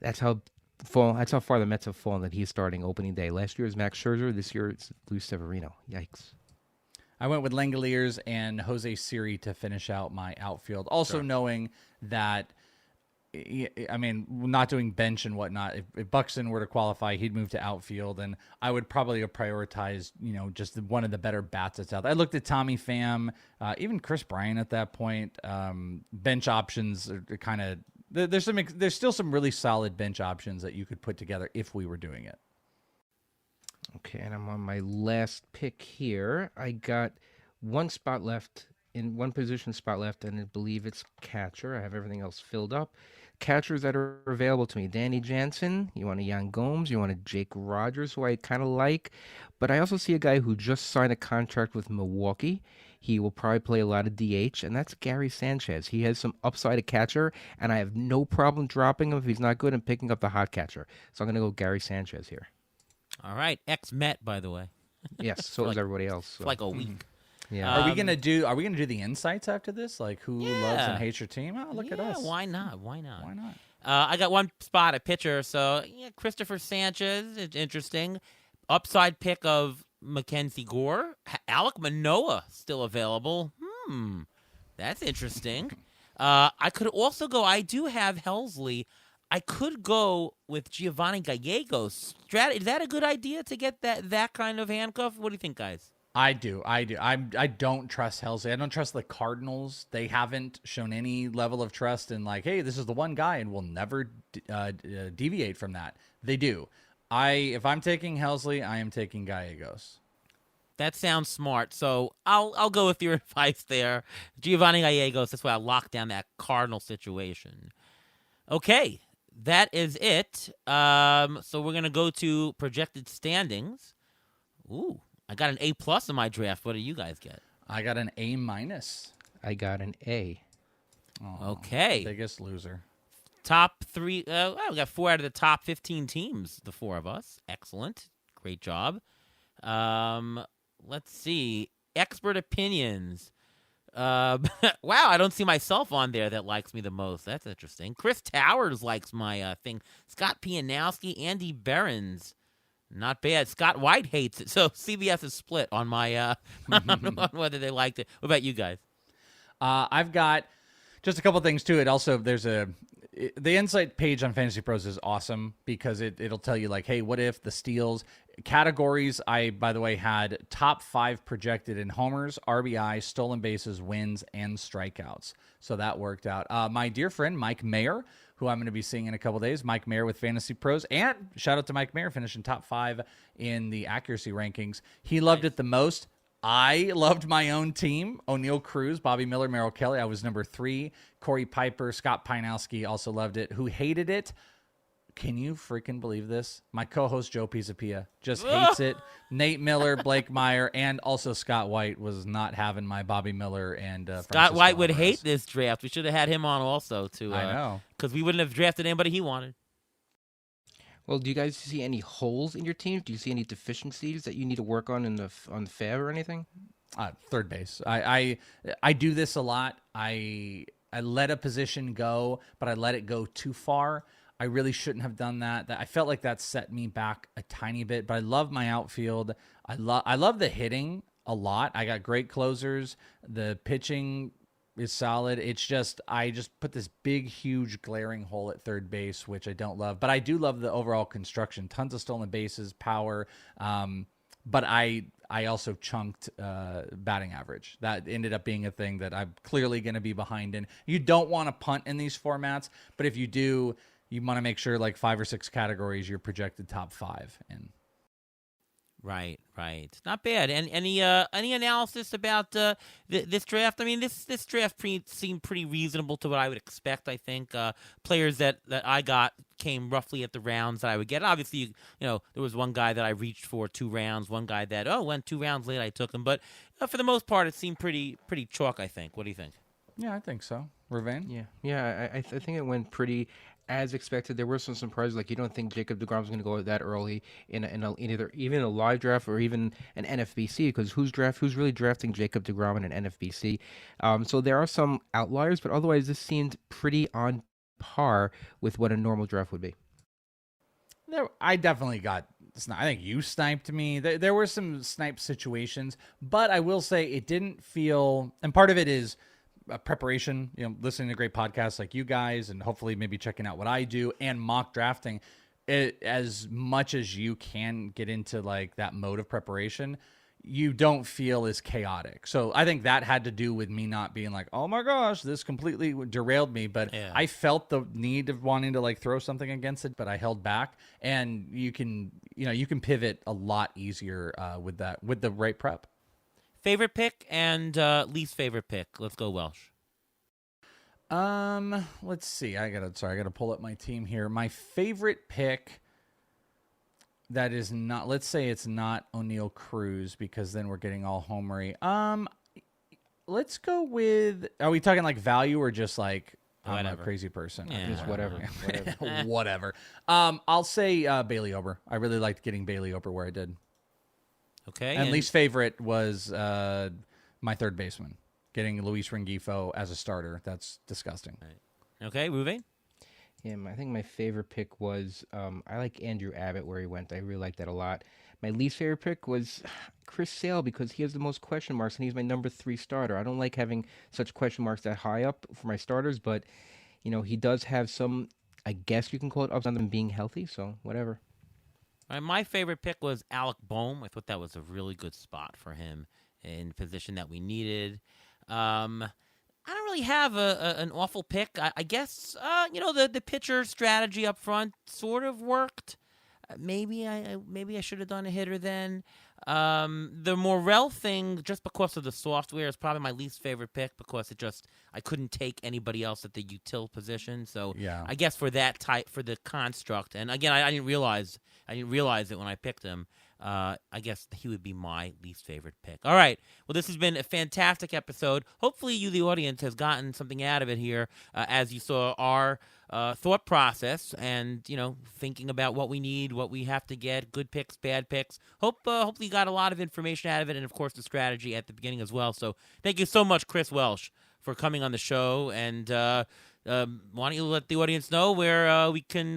That's how far the Mets have fallen that he's starting opening day. Last year was Max Scherzer. This year it's Luis Severino. Yikes. I went with Langoliers and Jose Siri to finish out my outfield. Also knowing that, I mean, not doing bench and whatnot. If Buxton were to qualify, he'd move to outfield, and I would probably have prioritized, just one of the better bats that's out there. I looked at Tommy Pham, even Chris Bryant at that point. Bench options are kind of there's still some really solid bench options that you could put together if we were doing it. Okay, and I'm on my last pick here. I got one position spot left, and I believe it's catcher. I have everything else filled up. Catchers that are available to me: Danny Jansen. You want a Yan Gomes. You want a Jake Rogers, who I kind of like. But I also see a guy who just signed a contract with Milwaukee. He will probably play a lot of DH, and that's Gary Sanchez. He has some upside at catcher, and I have no problem dropping him if he's not good and picking up the hot catcher. So I'm going to go Gary Sanchez here. All right, ex-Met, by the way. Yes, so is everybody else. So. For like a week. Yeah. Are we gonna do the insights after this? Like who loves and hates your team? Oh, look at us. Why not? I got one spot at pitcher, so Christopher Sanchez is interesting. Upside pick of Mackenzie Gore. Alek Manoah still available. That's interesting. I could also go. I do have Helsley. I could go with Giovanni Gallegos. Is that a good idea to get that kind of handcuff? What do you think, guys? I do. I don't trust Helsley. I don't trust the Cardinals. They haven't shown any level of trust in like, hey, this is the one guy and we'll never deviate from that. They do. If I'm taking Helsley, I am taking Gallegos. That sounds smart. So I'll go with your advice there. Giovanni Gallegos, that's why I locked down that Cardinal situation. Okay, that is it. So we're going to go to projected standings. Ooh. I got an A+ in my draft. What do you guys get? I got an A-. I got an A. Oh, okay. Biggest loser. Top 3. We got 4 out of the top 15 teams, the 4 of us. Excellent. Great job. Let's see. Expert opinions. Wow, I don't see myself on there that likes me the most. That's interesting. Chris Towers likes my thing. Scott Pianowski, Andy Behrens. Not bad. Scott White hates it. So CBS is split on my on whether they liked it. What about you guys? I've got just a couple things to it. Also, there's the insight page on Fantasy Pros is awesome because it'll tell you like, hey, what if the steals categories? I, by the way, had top 5 projected in homers, RBI, stolen bases, wins, and strikeouts. So that worked out. My dear friend Mike Mayer, who I'm going to be seeing in a couple days, Mike Mayer with Fantasy Pros, and shout out to Mike Mayer finishing top 5 in the accuracy rankings. He loved it the most. I loved my own team. O'Neill Cruz, Bobby Miller, Merrill Kelly. I was number 3. Corey Piper, Scott Pianowski also loved it. Who hated it? Can you freaking believe this? My co-host Joe Pisapia just hates it. Nate Miller, Blake Meyer, and also Scott White was not having my Bobby Miller and Scott White would hate this draft. We should have had him on also too. I know, because we wouldn't have drafted anybody he wanted. Well, do you guys see any holes in your team? Do you see any deficiencies that you need to work on the fab or anything? Third base. I do this a lot. I let a position go, but I let it go too far. I really shouldn't have done that. I felt like that set me back a tiny bit, but I love my outfield. I love the hitting a lot. I got great closers. The pitching is solid. It's just I just put this big, huge, glaring hole at third base, which I don't love. But I do love the overall construction. Tons of stolen bases, power. But I also chunked batting average. That ended up being a thing that I'm clearly going to be behind in. You don't want to punt in these formats, but if you do, you want to make sure like 5 or 6 categories you're projected top 5 in. Right. Not bad. And any analysis about this draft? I mean, this draft seemed pretty reasonable to what I would expect. I think players that I got came roughly at the rounds that I would get. Obviously, there was one guy that I reached for 2 rounds, one guy that went 2 rounds late. I took him, but for the most part, it seemed pretty chalk. I think. What do you think? Yeah, I think so. Ravane? Yeah. I think it went pretty as expected. There were some surprises, like you don't think Jacob deGrom was going to go that early in either even a live draft or even an NFBC, because who's really drafting Jacob deGrom in an NFBC? So there are some outliers, but otherwise this seemed pretty on par with what a normal draft would be. I definitely got. I think you sniped me. There were some snipe situations, but I will say it didn't feel. And part of it is preparation, listening to great podcasts like you guys, and hopefully maybe checking out what I do and mock drafting. As much as you can get into like that mode of preparation, you don't feel as chaotic. So I think that had to do with me not being like, oh my gosh, this completely derailed me. But yeah. I felt the need of wanting to like throw something against it, but I held back. And you can pivot a lot easier with the right prep. Favorite pick and least favorite pick. Let's go Welsh. Let's see. I gotta pull up my team here. My favorite pick that is not, let's say it's not O'Neill Cruz, because then we're getting all homery. Let's go with, are we talking like value or just like I'm a crazy person? Yeah. Just whatever. Whatever. I'll say Bailey Ober. I really liked getting Bailey Ober where I did. Okay. And least favorite was my third baseman. Getting Luis Rengifo as a starter. That's disgusting. Right. Okay, Ruvain? Yeah, I think my favorite pick was, I like Andrew Abbott where he went. I really like that a lot. My least favorite pick was Chris Sale, because he has the most question marks, and he's my number 3 starter. I don't like having such question marks that high up for my starters, but, he does have some, I guess you can call it, ups on them being healthy, so whatever. All right, my favorite pick was Alec Boehm. I thought that was a really good spot for him in the position that we needed. I don't really have an awful pick. I guess the pitcher strategy up front sort of worked. Maybe I should have done a hitter then. The Morel thing, just because of the software, is probably my least favorite pick because I couldn't take anybody else at the util position. So Yeah. I guess for that type, for the construct, and again, I didn't realize it when I picked him. I guess he would be my least favorite pick. All right. Well, this has been a fantastic episode. Hopefully you, the audience, has gotten something out of it here as you saw our thought process and, thinking about what we need, what we have to get, good picks, bad picks. Hopefully you got a lot of information out of it and, of course, the strategy at the beginning as well. So thank you so much, Chris Welsh, for coming on the show. And why don't you let the audience know where we can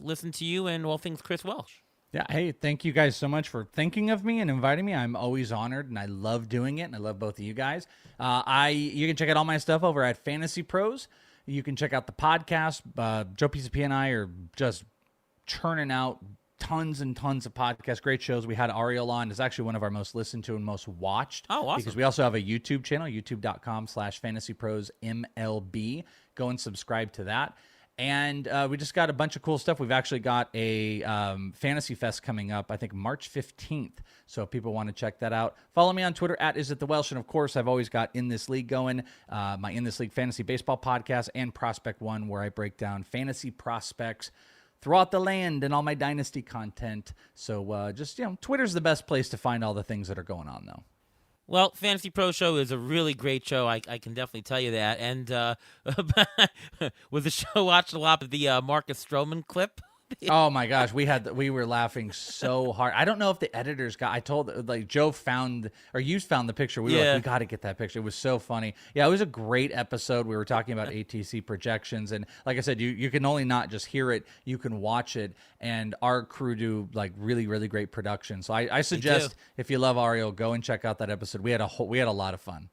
listen to you and all things Chris Welsh? Yeah. Hey, thank you guys so much for thinking of me and inviting me. I'm always honored, and I love doing it, and I love both of you guys. You can check out all my stuff over at FantasyPros. You can check out the podcast. Joe PCP and I are just churning out tons and tons of podcasts, great shows. We had Ariel on. It's actually one of our most listened to and most watched. Oh, awesome. Because we also have a YouTube channel, youtube.com/FantasyPros MLB. Go and subscribe to that. And we just got a bunch of cool stuff. We've actually got a Fantasy Fest coming up, I think March 15th. So if people want to check that out, follow me on Twitter at @IsItTheWelsh. And of course, I've always got In This League going, my In This League Fantasy Baseball podcast, and Prospect One, where I break down fantasy prospects throughout the land and all my dynasty content. So Twitter's the best place to find all the things that are going on, though. Well, Fantasy Pro Show is a really great show. I can definitely tell you that. And was the show watched a lot of the Marcus Stroman clip? Oh my gosh, we were laughing so hard. I don't know if the editors Joe found the picture. We were like, we got to get that picture. It was so funny. Yeah, it was a great episode. We were talking about ATC projections, and like I said, you can only not just hear it, you can watch it. And our crew do really, really great production. So I suggest if you love Ariel, go and check out that episode. We had a lot of fun.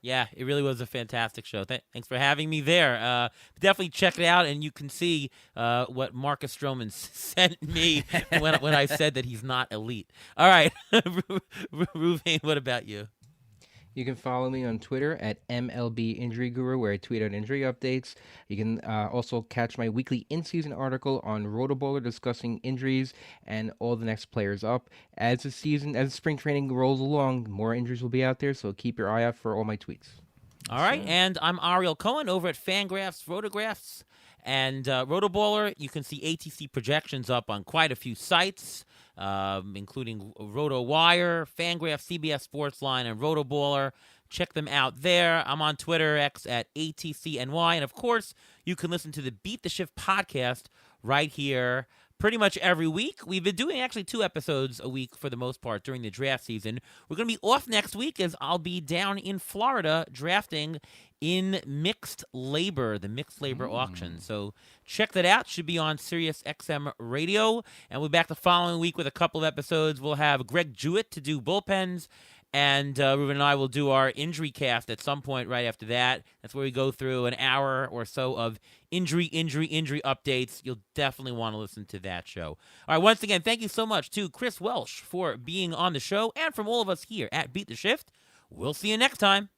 Yeah, it really was a fantastic show. Thanks for having me there. Definitely check it out, and you can see what Marcus Stroman sent me when I said that he's not elite. All right, Ruvain, what about you? You can follow me on Twitter at MLB Injury Guru, where I tweet out injury updates. You can also catch my weekly in-season article on Rotoballer discussing injuries and all the next players up. As spring training rolls along, more injuries will be out there, so keep your eye out for all my tweets. All right, and I'm Ariel Cohen over at Fangraphs, Rotographs, and Rotoballer. You can see ATC projections up on quite a few sites, including RotoWire, Fangraphs, CBS Sportsline, and Rotoballer. Check them out there. I'm on Twitter, X at ATCNY. And, of course, you can listen to the Beat the Shift podcast right here pretty much every week. We've been doing actually 2 episodes a week for the most part during the draft season. We're going to be off next week as I'll be down in Florida drafting in mixed labor, the mixed labor auction. So check that out. Should be on Sirius XM Radio. And we'll be back the following week with a couple of episodes. We'll have Greg Jewett to do bullpens. And Ruben and I will do our injury cast at some point right after that. That's where we go through an hour or so of injury updates. You'll definitely want to listen to that show. All right, once again, thank you so much to Chris Welsh for being on the show, and from all of us here at Beat the Shift. We'll see you next time.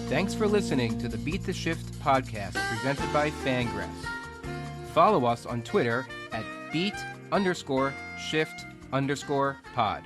Thanks for listening to the Beat the Shift podcast presented by Fangraphs. Follow us on Twitter at beat_shift_pod.